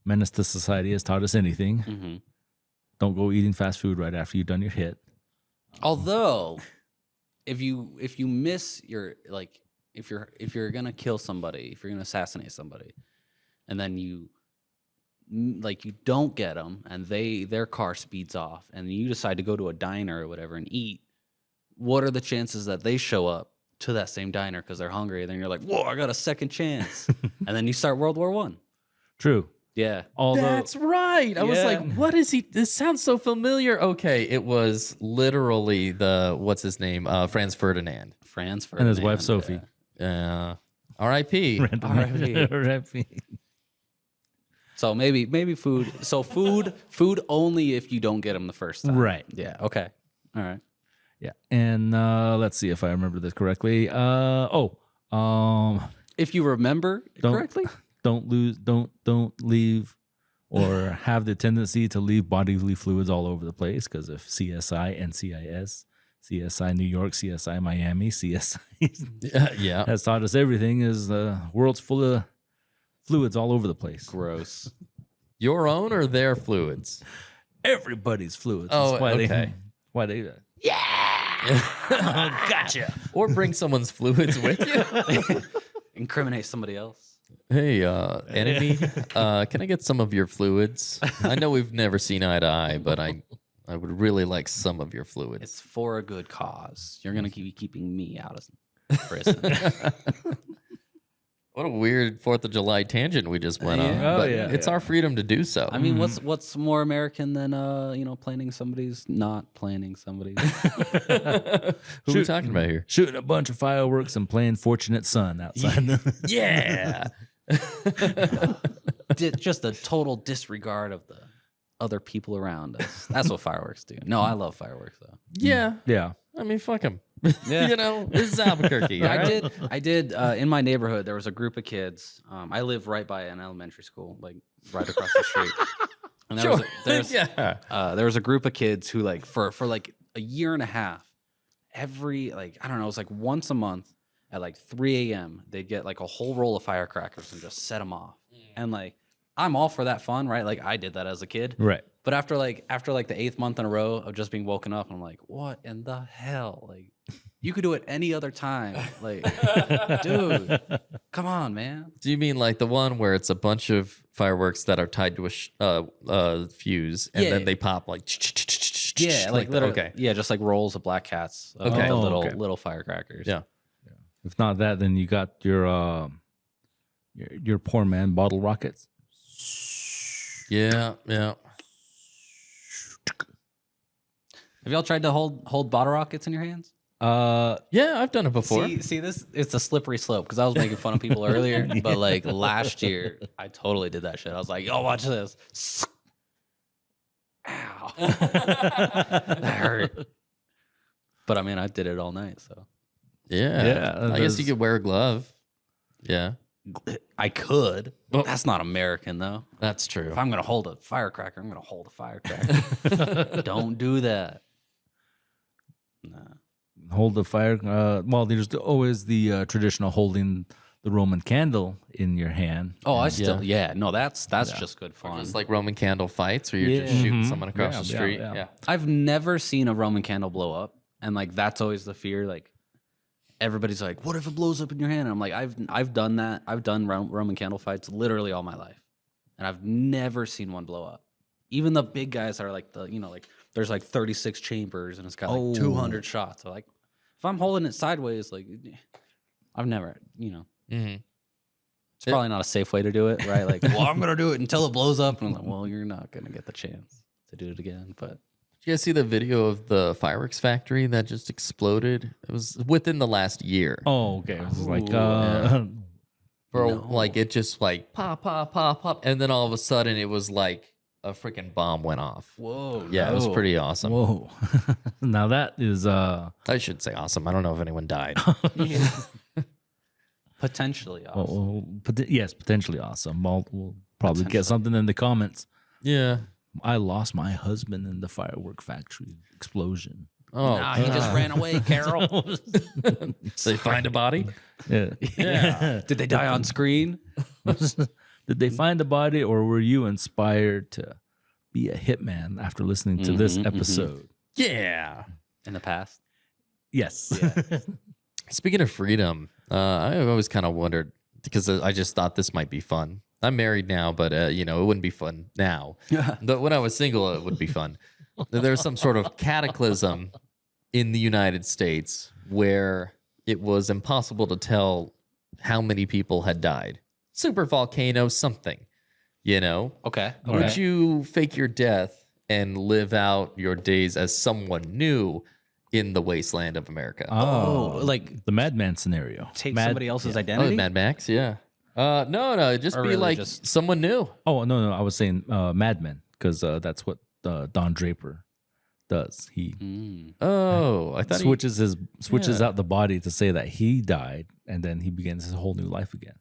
Menace to Society has taught us anything, don't go eating fast food right after you've done your hit. Although, if you miss your if you're gonna kill somebody, if you're gonna assassinate somebody, and then you don't get them, and their car speeds off, and you decide to go to a diner or whatever and eat, what are the chances that they show up to that same diner because they're hungry? And then you're like, whoa, I got a second chance, and then you start World War I. True. Yeah. Although, that's right. I was like, what is he? This sounds so familiar. Okay, it was literally what's his name? Franz Ferdinand. And his wife Sophie. R.I.P. R.I.P. So maybe food. So food only if you don't get them the first time. Right. Yeah. Okay. All right. Yeah. And let's see if I remember this correctly. If you remember correctly, don't leave or have the tendency to leave bodily fluids all over the place, because of CSI, NCIS, CSI New York, CSI Miami, CSI has taught us everything is the world's full of fluids all over the place. Gross. Your own or their fluids? Everybody's fluids. Oh, That's why okay. Why they Gotcha. Or bring someone's fluids with you. Incriminate somebody else. Hey, enemy, can I get some of your fluids? I know we've never seen eye to eye, but I would really like some of your fluids. It's for a good cause. You're going to be keeping me out of prison. What a weird 4th of July tangent we just went on. Oh, But yeah. it's our freedom to do so. I mean, what's more American than planning somebody's not planning somebody's? Who are we talking about here? Shooting a bunch of fireworks and playing Fortunate Son outside. Yeah. Just a total disregard of the other people around us. That's what fireworks do. No, I love fireworks though. Yeah. Yeah. I mean, fuck them. Yeah. This is Albuquerque. all right? I did. In my neighborhood, there was a group of kids. I live right by an elementary school, like right across the street. And there was a group of kids who, like, for like a year and a half, every, like, I don't know, it was like once a month at like 3 a.m. they'd get like a whole roll of firecrackers and just set them off. And like, I'm all for that fun, right? Like, I did that as a kid. Right. But after the 8th month in a row of just being woken up, I'm like, what in the hell? Like, you could do it any other time. Like, dude, come on, man. Do you mean like the one where it's a bunch of fireworks that are tied to a fuse and then they pop like like literally, okay. Yeah, just like rolls of black cats. Okay. The little firecrackers. Yeah. If not that, then you got your poor man bottle rockets. Yeah. Have y'all tried to hold bottle rockets in your hands? Yeah, I've done it before. See, this it's a slippery slope because I was making fun of people earlier, but like last year, I totally did that shit. I was like, "Yo, watch this." Ow, that hurt. But I mean, I did it all night, so Yeah. I guess you could wear a glove. Yeah. I could. Oh. That's not American, though. That's true. If I'm gonna hold a firecracker, I'm gonna hold a firecracker. Don't do that. Nah. Hold the fire. Well, there's always the traditional holding the Roman candle in your hand. Oh, I still, no, that's just good fun. Just like Roman candle fights where you're just shooting someone across the street. Yeah. I've never seen a Roman candle blow up, and like that's always the fear. Like everybody's like, "What if it blows up in your hand?" And I'm like, I've done that. I've done Roman candle fights literally all my life, and I've never seen one blow up. Even the big guys are like like there's like 36 chambers and it's got like 200 shots. So like, if I'm holding it sideways, like I've never, Mm-hmm. it's probably not a safe way to do it, right? Like, well, I'm gonna do it until it blows up, and I'm like, well, you're not gonna get the chance to do it again. But did you guys see the video of the fireworks factory that just exploded? It was within the last year. Oh, okay. It was like, Like it just like pop, pop, pop, pop, and then all of a sudden it was like a freaking bomb went off. whoa, Yeah, it was pretty awesome. whoa. Now that is I should say awesome. I don't know if anyone died. potentially awesome. yes, potentially awesome. We'll probably get something in the comments. Yeah. I lost my husband in the firework factory explosion. Oh, Nah, he just ran away, Carol. Did they find a body? Yeah. Did they die on screen? Did they find the body, or were you inspired to be a hitman after listening to this episode? Yeah. In the past? Yes. Speaking of freedom, I always kind of wondered because I just thought this might be fun. I'm married now, but it wouldn't be fun now. But when I was single, it would be fun. There's some sort of cataclysm in the United States where it was impossible to tell how many people had died. Super volcano, something, Okay. Would you fake your death and live out your days as someone new in the wasteland of America? Oh, like the Madman scenario. take somebody else's Oh, identity? Mad Max, yeah. No, just Or be really like just- someone new. Oh, no. I was saying Madman because that's what Don Draper does. He Oh, I thought switches out the body to say that he died, and then he begins his whole new life again.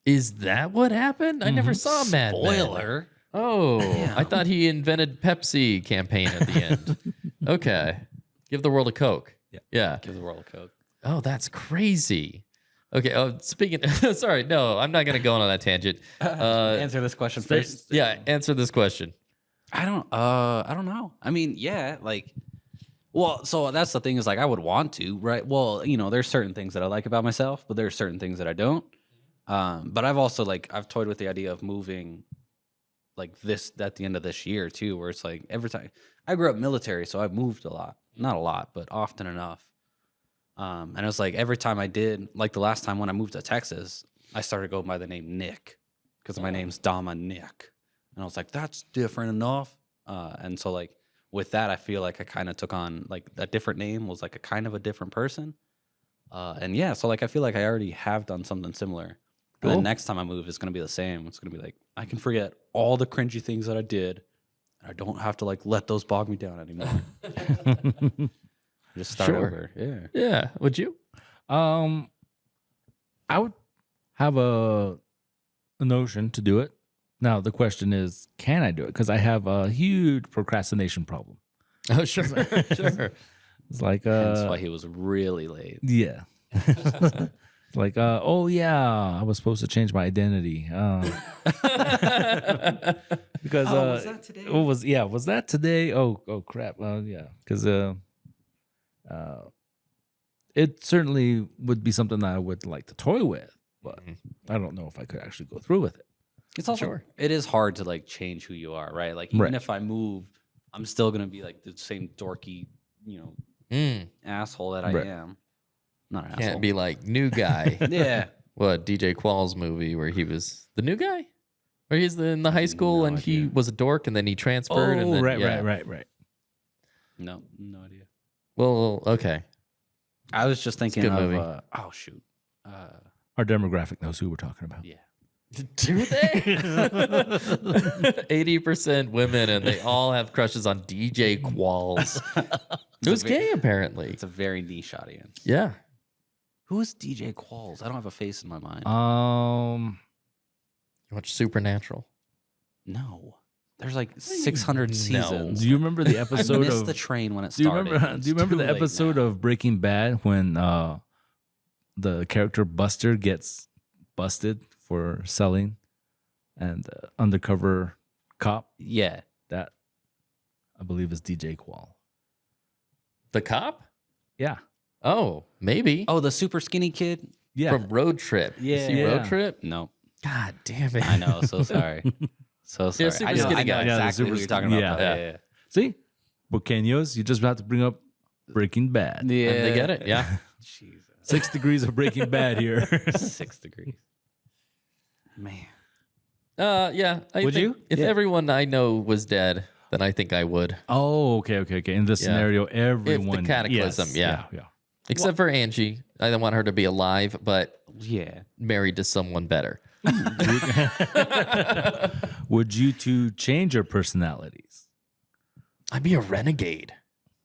Is that what happened? I never saw Mad Men. Spoiler. Oh, I thought he invented Pepsi campaign at the end. Okay. Give the world a Coke. Yeah. Give the world a Coke. Oh, that's crazy. Okay. Speaking. Sorry. No, I'm not going to go on that tangent. Answer this question first. Yeah. Answer this question. I don't know. I mean, yeah, like, well, so that's the thing is like, I would want to, right? Well, there's certain things that I like about myself, but there's certain things that I don't. But I've also I've toyed with the idea of moving like this at the end of this year too, where it's like every time I grew up military, so I've moved a lot, not a lot, but often enough. And it was like every time I did, like the last time when I moved to Texas, I started going by the name Nick because my name's Dominic. And I was like, that's different enough. And so like with that, I feel like I kind of took on like a different name was like a kind of a different person. And yeah, so like I feel like I already have done something similar. And then next time I move, it's going to be the same. It's going to be like, I can forget all the cringy things that I did. And I don't have to like let those bog me down anymore. Just start over. Yeah. Yeah. Would you? I would have a notion to do it. Now the question is, can I do it? Because I have a huge procrastination problem. Oh, sure. Sure. It's like That's why he was really late. yeah. It's like oh yeah, I was supposed to change my identity. Because was that today? Was that today? Oh crap. Yeah, because it certainly would be something that I would like to toy with, but I don't know if I could actually go through with it. It's also it is hard to like change who you are, right? Like even if I move, I'm still gonna be like the same dorky, asshole that I am. Not an asshole. Can't be like new guy. Yeah. What DJ Qualls movie where he was the new guy? Or he's in the high school No and he idea. was a dork and then he transferred. Oh, and then, right. No idea. Well, okay. I was just thinking good of movie. oh shoot. Our demographic knows who we're talking about. Yeah. Do they? 80% women, and they all have crushes on DJ Qualls. Who's gay, apparently. It's a very niche audience. Yeah. Who is DJ Qualls? I don't have a face in my mind. You watch Supernatural? No. There's like 600 seasons. Do you remember the I episode missed of the train when it Do you started. remember? Do you remember the It's too late episode now. of Breaking Bad when the character Buster gets busted for selling, and undercover cop Yeah. that I believe is DJ Qual. The cop? Yeah, Oh, maybe. Oh, the super skinny kid? yeah. From Road Trip. You Yeah. see Yeah. Road Trip? No. God damn it. I know. So sorry. So sorry. super I know, skinny I know guy. Yeah, the exactly super what you're talking about. skinny- though. Yeah. See, Bucaneos, you just have to bring up Breaking Bad. Yeah. And they get it. Yeah. Jesus. 6 degrees of Breaking Bad here. 6 degrees. Man. Yeah. Would you? If Yeah. everyone I know was dead, then I think I would. Oh, okay. In this Yeah. scenario, everyone. cataclysm, yes, yeah. Except for Angie. I don't want her to be alive, but Yeah. married to someone better. Would you two change your personalities? I'd be a renegade.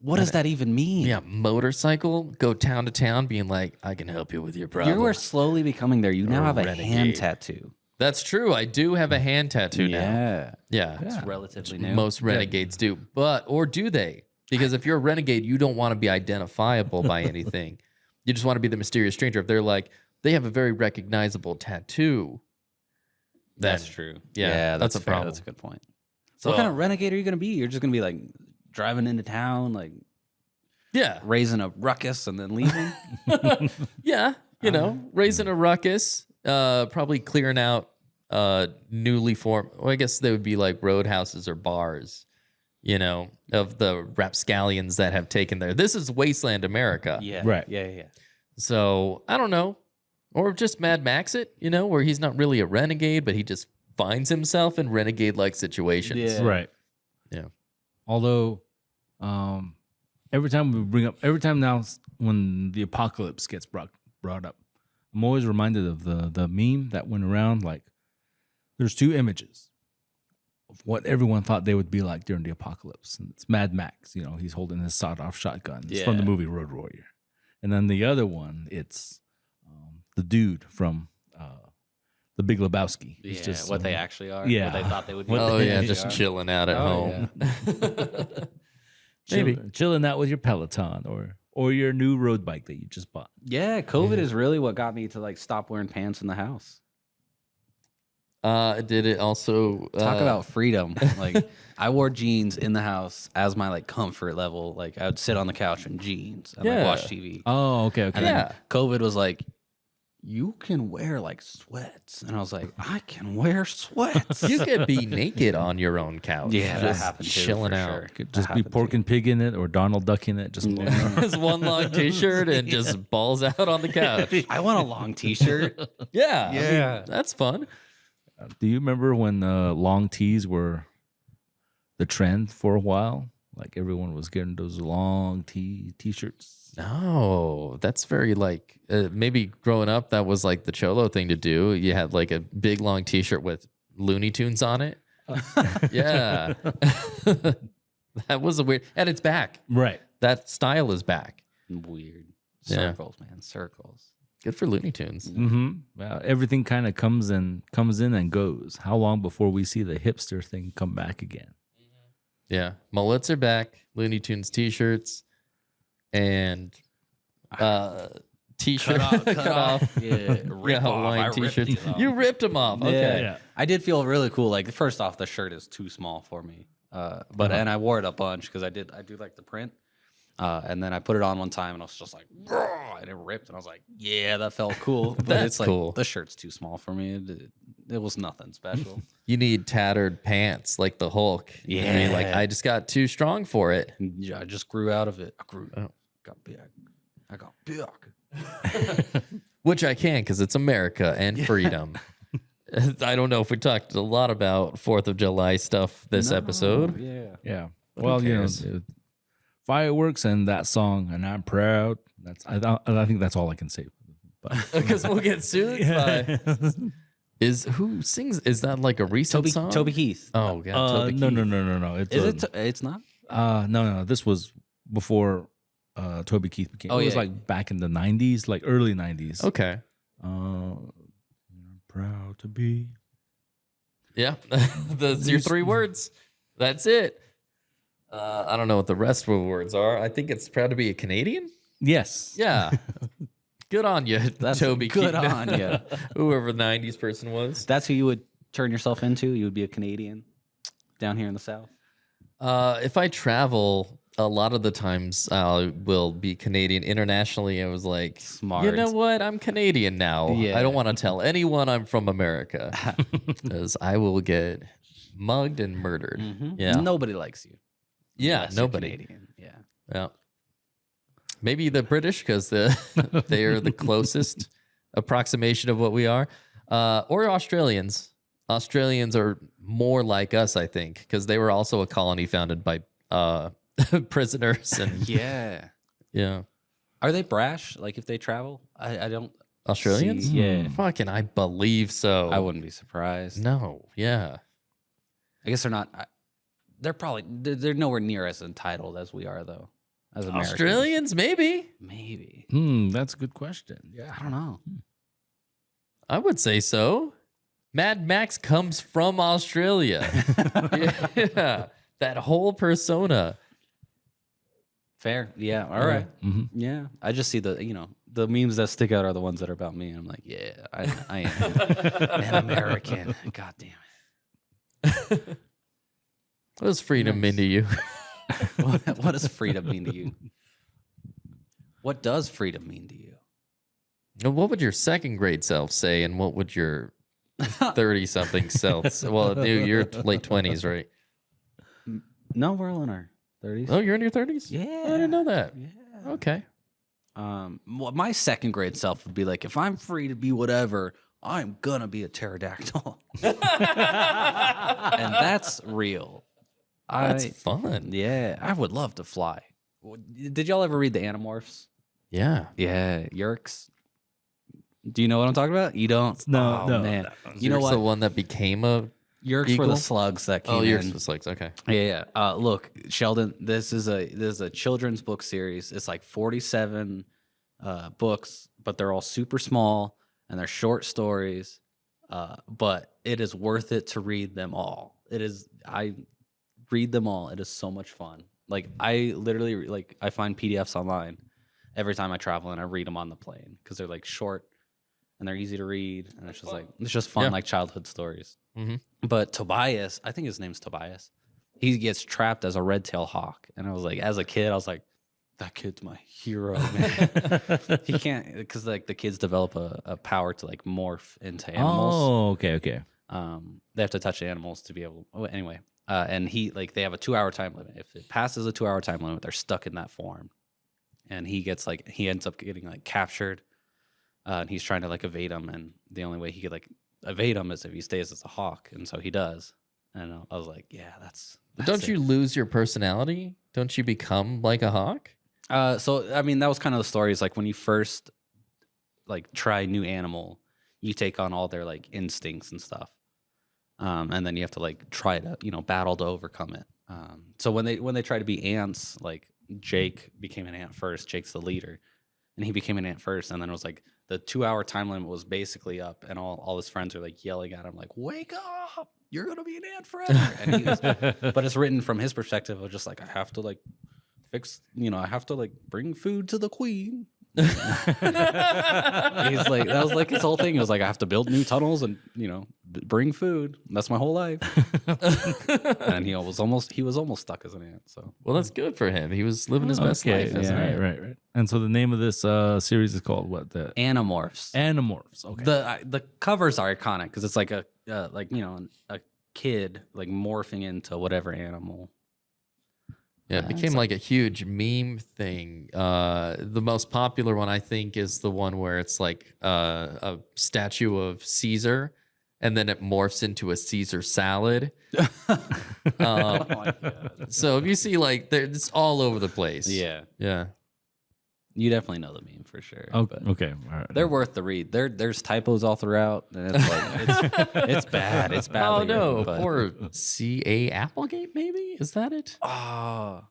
What does that even mean? Yeah, motorcycle, go town to town, being like, I can help you with your problem. You are slowly becoming there. You now have a hand renegade. tattoo. That's true. I do have a hand tattoo now. Yeah. Yeah. It's relatively new. Most renegades do. Or do they? Because if you're a renegade, you don't want to be identifiable by anything. You just want to be the mysterious stranger. If they're like, they have a very recognizable tattoo. That's then- true. Yeah, that's a fair. problem. That's a good point. So, What kind of renegade are you going to be? You're just going to be like driving into town, like yeah. raising a ruckus and then leaving? Yeah. You know, raising a ruckus, probably clearing out newly formed, well, I guess they would be like roadhouses or bars, you know, of the rapscallions that have taken there. This is wasteland America. Yeah. Right. Yeah. So I don't know. Or just Mad Max it, you know, where he's not really a renegade, but he just finds himself in renegade like situations. Yeah. Right. Yeah. Although, every time now when the apocalypse gets brought up, I'm always reminded of the meme that went around. Like, there's 2 images of what everyone thought they would be like during the apocalypse. And it's Mad Max, you know, he's holding his sawed-off shotgun. It's from the Yeah. movie Road Warrior. And then the other one, it's the dude from The Big Lebowski. It's Yeah, just what they actually are. Yeah. What they thought they would be. What Oh, they yeah. actually Just are. chilling out at Oh, home. chill- Maybe. chilling out with your Peloton or your new road bike that you just bought. Yeah, COVID is really what got me to like stop wearing pants in the house. Did it also Talk about freedom. Like I wore jeans in the house as my like comfort level. Like I would sit on the couch in jeans and like Yeah. watch TV. Oh, okay. And then Yeah. COVID was like, you can wear like sweats. And I was like, I can wear sweats. you could be naked on your own couch. Yeah, that just happened too, chilling for out. sure. Could That just be happened pork too. and pig in it or Donald Duck in it. Just Just one long t-shirt and just balls out on the couch. I want a long t-shirt. Yeah. I mean, Yeah. that's fun. Do you remember when long tees were the trend for a while? Like everyone was getting those long t-shirts. No, that's very like maybe growing up that was like the cholo thing to do. You had like a big long t-shirt with Looney Tunes on it. Yeah. That was a weird, and it's back. Right. That style is back. Weird. Yeah. Circles, man. Circles. Good for Looney Tunes. Mm-hmm. Everything kind of comes in and goes. How long before we see the hipster thing come back again? Yeah. Mullets are back, Looney Tunes t-shirts, and t-shirt cut off. Yeah, rip off. Hawaiian I ripped t-shirts. these off. You ripped them off. Okay. Yeah. I did feel really cool. Like first off, the shirt is too small for me. But and I wore it a bunch because I do like the print. And then I put it on one time and I was just like, "Grr," and it ripped. And I was like, yeah, that felt cool. But That's it's like cool. the shirt's too small for me. It was nothing special. You need tattered pants like the Hulk. I mean, like Yeah. I just got too strong for it. Yeah, I just grew out of it. I grew. Oh. Got big. I got big. Which I can because it's America and freedom. I don't know if we talked a lot about 4th of July stuff this episode. Yeah. Yeah. But Well, who you know, cares? fireworks and that song, and I'm proud. I think that's all I can say. But Because we'll get sued by... Who sings? Is that like a recent song? Toby Keith. Oh, yeah. Toby no. Keith. It's not? No. This was before Toby Keith became. Oh, it was yeah. like back in the 90s, like early 90s. Okay. I'm proud to be. Yeah. That's your 3 words. That's it. I don't know what the rest of the words are. I think it's proud to be a Canadian. Yes. Yeah. Good on you, That's Toby good Keith. on you. Whoever the 90s person was. That's who you would turn yourself into? You would be a Canadian down here in the South? If I travel, a lot of the times I will be Canadian. Internationally, I was like, Smart. you know what? I'm Canadian now. Yeah. I don't want to tell anyone I'm from America because I will get mugged and murdered. Yeah. Nobody likes you. Yeah, unless you're nobody. Canadian. Yeah. Yeah. Maybe the British because they are the closest approximation of what we are. Or Australians. Australians are more like us, I think, because they were also a colony founded by prisoners. And Yeah. yeah. Are they brash? Like if they travel? I don't. Australians? See, yeah. Fucking, I believe so. I wouldn't be surprised. No, yeah. I guess they're not. They're nowhere near as entitled as we are, though. As Americans. Australians, maybe. Maybe. That's a good question. Yeah. I don't know. I would say so. Mad Max comes from Australia. Yeah. That whole persona. Fair. Yeah. All right. Yeah. I just see the memes that stick out are the ones that are about me. And I'm like, yeah, I am an American. God damn it. What does freedom mean to you? What does freedom mean to you? What does freedom mean to you? What would your 2nd grade self say, and what would your 30-something self? Well, you're late 20s, right? No, we're all in our 30s. Oh, you're in your 30s? Yeah. I didn't know that. Yeah. Okay. My 2nd grade self would be like, if I'm free to be whatever, I'm gonna be a pterodactyl. And that's real. That's fun. Yeah, I would love to fly. Did y'all ever read the Animorphs? Yeah. Yeah, Yerks. Do you know what I'm talking about? You don't? No, Oh, no. man. You You're know what? the one that became a Yerks were eagle? the slugs that came Oh, in. yours was like okay. Yeah. Look, Sheldon, this is a children's book series. It's like 47 books, but they're all super small and they're short stories. But it is worth it to read them all. I read them all. It is so much fun. Like I literally I find PDFs online every time I travel and I read them on the plane because they're like short and they're easy to read and it's just fun, Yeah. like childhood stories. Mhm. But Tobias, I think his name's Tobias. He gets trapped as a red-tailed hawk, and I was like, as a kid, I was like, that kid's my hero, man. He can't because like the kids develop a power to like morph into animals. Oh, okay. They have to touch animals to be able. Oh, anyway, and they have a 2-hour time limit. If it passes a 2-hour time limit, they're stuck in that form. And he ends up getting like captured, and he's trying to like evade him. And the only way he could like evade him is if he stays as a hawk, and so he does. And I was like, yeah, that's Don't it. you lose your personality? Don't you become like a hawk? So I mean, that was kind of the story. Is like when you first like try a new animal, you take on all their like instincts and stuff, and then you have to like try to battle to overcome it. So when they try to be ants, like Jake became an ant first. Jake's the leader, and he became an ant first. And then it was like the 2-hour time limit was basically up, and all his friends are like yelling at him, like, "Wake up! You're gonna be an ant forever!" And he was, but it's written from his perspective of just like I have to like fix, I have to like bring food to the queen. He's like, that was like his whole thing. He was like, I have to build new tunnels and bring food. That's my whole life. And he was almost stuck as an ant. So Well, that's good for him. He was living his best life as an ant. Right. And so the name of this series is called what? The Animorphs. Animorphs. Okay. The covers are iconic because it's like a kid like morphing into whatever animal. Yeah, it became like a huge meme thing. The most popular one, I think, is the one where it's like a statue of Caesar, and then it morphs into a Caesar salad. Oh my God. So if you see like it's all over the place. Yeah. Yeah. You definitely know the meme for sure. Oh, but okay. All right. they're worth the read. There's typos all throughout, and it's like it's bad. It's bad. Oh no, poor C.A. Applegate. Maybe is that it? Oh,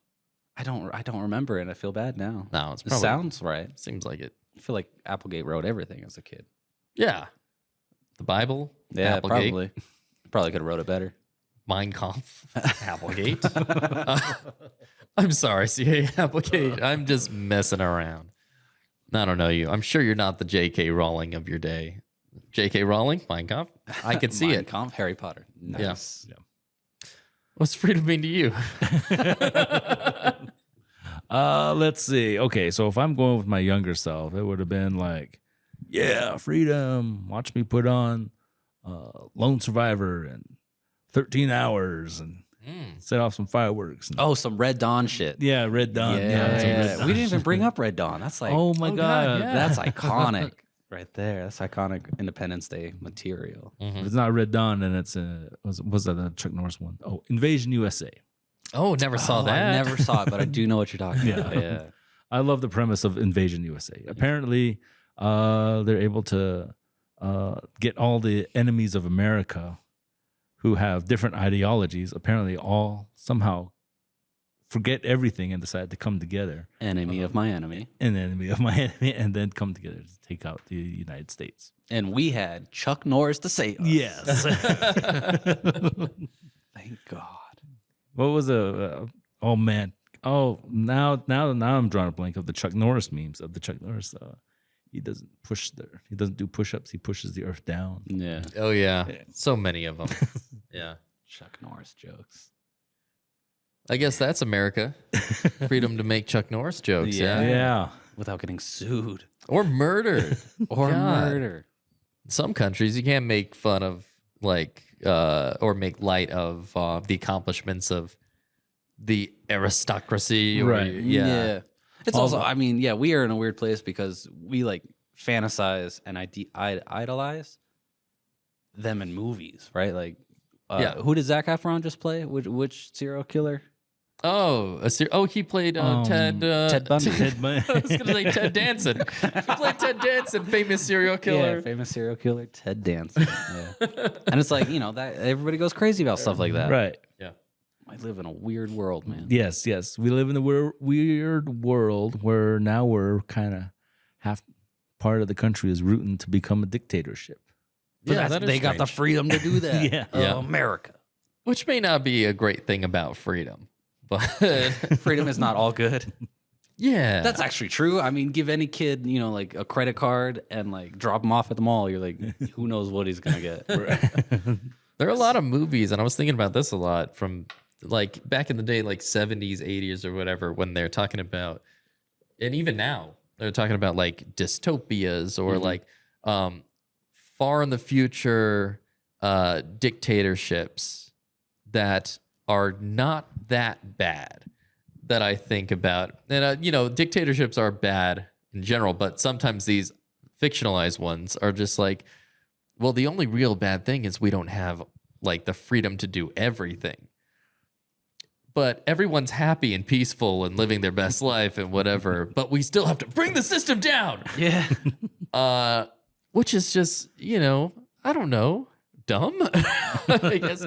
I don't remember, and I feel bad now. No, it's It probably sounds right. seems like it. I feel like Applegate wrote everything as a kid. Yeah, the Bible. Yeah, Applegate. probably could have wrote it better. Mein Kampf. Applegate. I'm sorry, C.A. Applegate. I'm just messing around. I don't know you. I'm sure you're not the J.K. Rowling of your day. J.K. Rowling, Mein Kampf. I can see Mein it. Kampf, Harry Potter. Nice. Yeah. What's freedom mean to you? Let's see. Okay, so if I'm going with my younger self, it would have been like, yeah, freedom. Watch me put on Lone Survivor and 13 Hours and set off some fireworks. And, Oh, some Red Dawn shit. yeah, Red Dawn. Yeah, some Red Dawn. we didn't even bring up Red Dawn. That's like, Oh my God. yeah. that's iconic right there. That's iconic Independence Day material. If it's not Red Dawn, then it's was that a Chuck Norris one? Oh, Invasion USA. Oh, never saw Oh, that. I never saw it, but I do know what you're talking about. Yeah. Yeah. I love the premise of Invasion USA. Apparently, they're able to get all the enemies of America who have different ideologies, apparently all somehow forget everything and decide to come together. Enemy of my enemy. An enemy of my enemy, and then come together to take out the United States. And we had Chuck Norris to save us. Yes. Thank God. What was oh man. Oh, now I'm drawing a blank of the Chuck Norris memes of the Chuck Norris. He doesn't do push-ups. He pushes the earth down. Yeah. Oh yeah. So many of them. Yeah. Chuck Norris jokes. I guess that's America. Freedom to make Chuck Norris jokes. Yeah. Yeah. Without getting sued Or murdered. or God. murder. Some countries you can't make fun of or make light of the accomplishments of the aristocracy. Or, Right. Yeah. It's also, I mean, yeah, we are in a weird place because we like fantasize and idolize them in movies, right? Like, who did Zac Efron just play? Which serial killer? Oh, he played Ted. Ted Bundy. Ted Bundy. I was gonna say Ted Danson. He played Ted Danson, famous serial killer. Yeah, famous serial killer Ted Danson. Yeah. And it's like, that everybody goes crazy about stuff like that. Right. Yeah. I live in a weird world, man. Yes. We live in a weird world where now we're kind of half part of the country is rooting to become a dictatorship. Yeah, that is they got the strange. freedom to do that. Yeah. Yeah. America. Which may not be a great thing about freedom, but Freedom is not all good. yeah, That's actually true. I mean, give any kid, like a credit card and like drop him off at the mall. You're like, who knows what he's gonna get. there are a lot of movies, and I was thinking about this a lot from like back in the day, like 70s, 80s, or whatever, when they're talking about, and even now they're talking about like dystopias or like far in the future dictatorships that are not that bad that I think about. And, dictatorships are bad in general, but sometimes these fictionalized ones are just like, well, the only real bad thing is we don't have like the freedom to do everything. But everyone's happy and peaceful and living their best life and whatever, but we still have to bring the system down. Yeah. Which is just, I don't know, dumb. I guess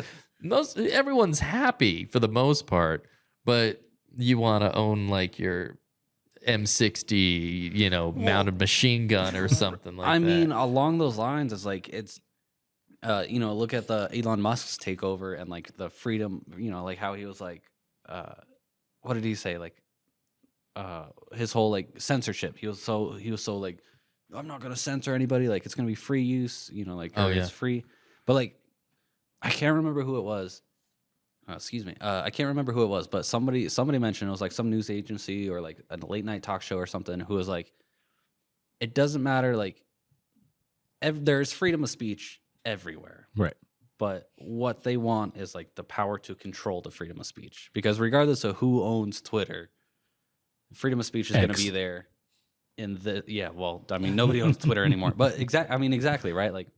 everyone's happy for the most part, but you want to own like your M60, mounted machine gun or something like that. I mean, along those lines, it's like look at the Elon Musk's takeover and like the freedom, like how he was like, what did he say? Like, his whole like censorship. He was so like, I'm not gonna censor anybody. Like it's gonna be free use. It's free. But like, I can't remember who it was. Excuse me. I can't remember who it was, but somebody mentioned it was like some news agency or like a late night talk show or something who was like, it doesn't matter. Like, there's freedom of speech everywhere. Right. But what they want is like the power to control the freedom of speech. Because regardless of who owns Twitter, freedom of speech is going to be there. Nobody owns Twitter anymore. But exactly right. Like,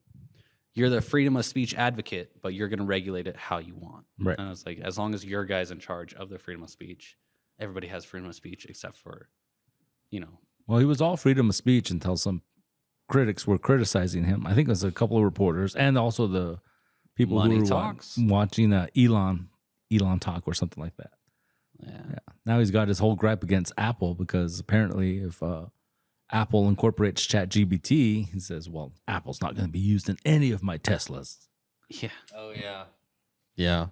you're the freedom of speech advocate, but you're going to regulate it how you want. Right. And it's like, as long as your guy's in charge of the freedom of speech, everybody has freedom of speech except for, Well, he was all freedom of speech until some critics were criticizing him. I think it was a couple of reporters and also the people Money who were talks. watching Elon Talk or something like that. Yeah. Now he's got his whole gripe against Apple because apparently if Apple incorporates ChatGPT, he says, well, Apple's not going to be used in any of my Teslas. Yeah. Oh yeah. Yeah.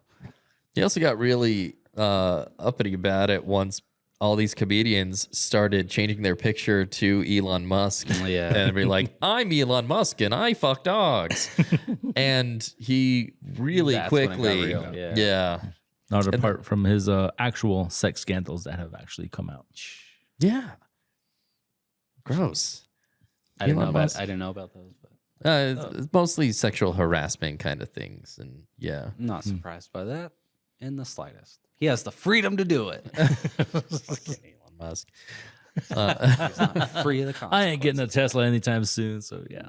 He also got really uppity about it once all these comedians started changing their picture to Elon Musk. Yeah. And be like, I'm Elon Musk and I fuck dogs. And he really That's when it got quickly. real. Yeah. Not apart from his actual sex scandals that have actually come out. Yeah. Gross. I didn't Elon Musk. know about those, but It's mostly sexual harassment kind of things. And yeah. I'm not surprised by that in the slightest. He has the freedom to do it. Elon Musk. He's not free of the consequences. I ain't getting a Tesla anytime soon, so yeah.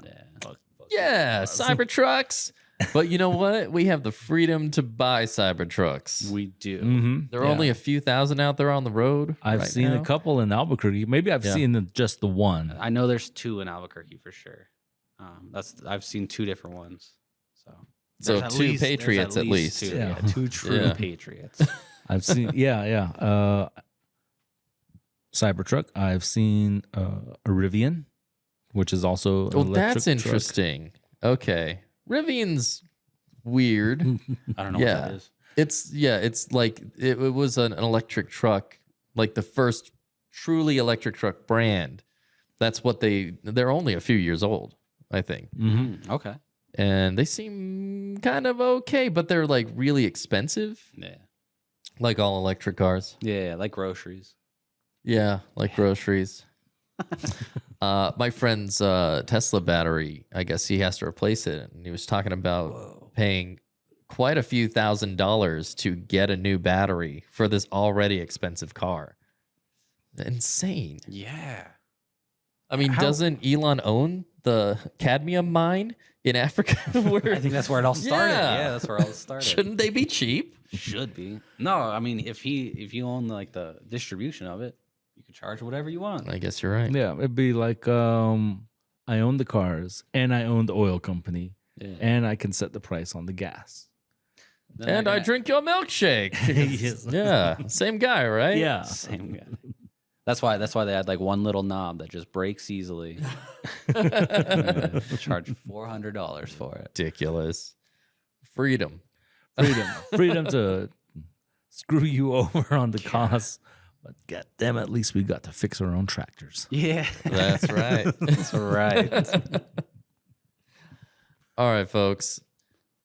Yeah, Cybertrucks. But you know what? We have the freedom to buy Cybertrucks. We do. Mm-hmm. There are only a few thousand out there on the road. I've right seen now. a couple in Albuquerque. Maybe I've seen just the one. I know there's 2 in Albuquerque for sure. I've seen 2 different ones. So There's at 2 least- there's Patriots at least. 2, Yeah. 2 true Yeah. Patriots. I've seen, Cybertruck. I've seen a Rivian, which is also an Oh, electric that's truck. interesting. Okay. Rivian's weird. I don't know Yeah. what that is. It's like it was an electric truck, like the first truly electric truck brand. That's what they're only a few years old, I think. Mm-hmm. Okay. And they seem kind of okay, but they're like really expensive, Yeah. like all electric cars. Yeah, like groceries. Yeah, like groceries. My friend's Tesla battery, I guess he has to replace it. And he was talking about paying quite a few $1,000s to get a new battery for this already expensive car. Insane. Yeah. I mean, doesn't Elon own the cadmium mine in Africa? Where, I think that's where it all started. Yeah. Yeah, that's where it all started. Shouldn't they be cheap? Should be. No, I mean if you own like the distribution of it, you can charge whatever you want. I guess you're right. Yeah, it'd be like I own the cars and I own the oil company Yeah. and I can set the price on the gas. Then And they're I gonna- drink your milkshake. Yes. Yeah, same guy, right? Yeah. Same guy. That's why they had like one little knob that just breaks easily. Charge $400 for it. Ridiculous. Freedom. Freedom to screw you over on the costs. But god damn, at least we got to fix our own tractors. Yeah, That's right. that's right. All right, folks.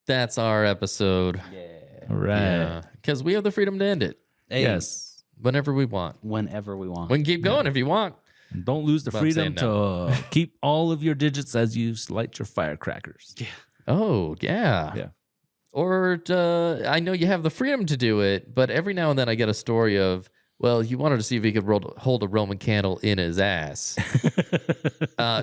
That's our episode. Yeah. All right. Yeah. Because we have the freedom to end it Hey, Yes. whenever we want. whenever we want. We can keep going if you want. And don't lose the But I'm freedom saying to keep all of your digits as you light your firecrackers. Oh, yeah. Yeah. Or I know you have the freedom to do it, but every now and then I get a story of, well, he wanted to see if he could hold a Roman candle in his ass.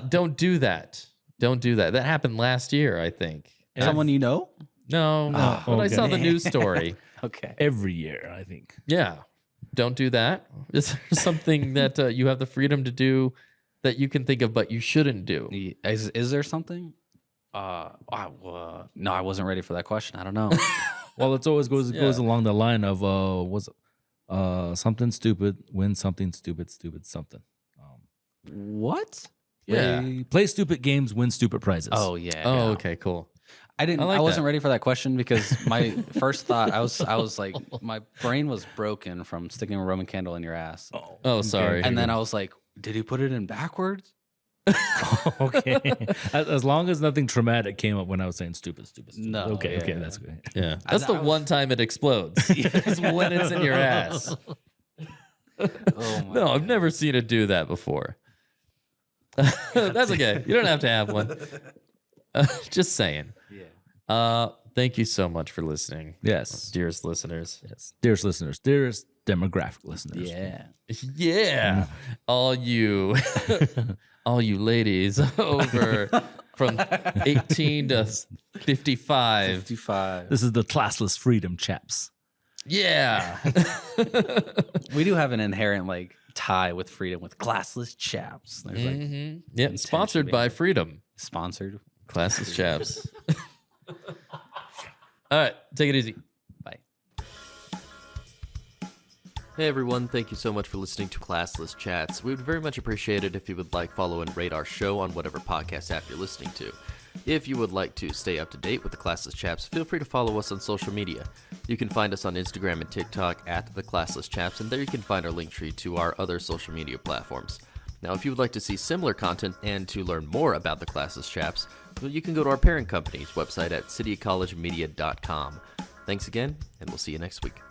Don't do that. Don't do that. That happened last year, I think. Someone you know? No, Oh, but I saw okay. the news story. Okay. Every year, I think. Yeah. Don't do that. Is there something that you have the freedom to do that you can think of, but you shouldn't do? Is there something? No, I wasn't ready for that question. I don't know. Well, it always goes Yeah. along the line of something stupid, win something stupid something. What? Play stupid games, win stupid prizes. Oh yeah. Oh, yeah. okay, cool. I didn't. I like I wasn't that. ready for that question because my first thought, I was like, my brain was broken from sticking a Roman candle in your ass, Oh, sorry. and then I was like, did he put it in backwards? Okay. As long as nothing traumatic came up when I was saying stupid. No, Okay, yeah. that's good. Yeah. That's the one time it explodes. It's when it's in your ass. Oh my No, I've never seen it do that before. That's okay. You don't have to have one. Just saying. Yeah. Thank you so much for listening, Yes. dearest listeners. Yes. Dearest listeners, dearest demographic listeners. Yeah. Yeah, all you ladies over from 18 to 55. 55. This is the classless freedom, chaps. Yeah. We do have an inherent like tie with freedom with classless chaps. There's like Yeah, sponsored by Freedom. sponsored. Classless chaps. All right, take it easy. Bye. Hey everyone, thank you so much for listening to Classless Chats. We would very much appreciate it if you would like, follow, and rate our show on whatever podcast app you're listening to. If you would like to stay up to date with the Classless Chaps, feel free to follow us on social media. You can find us on Instagram and TikTok at the Classless Chaps, and there you can find our link tree to our other social media platforms. Now, if you would like to see similar content and to learn more about the Classless Chaps, well, you can go to our parent company's website at citycollegemedia.com. Thanks again, and we'll see you next week.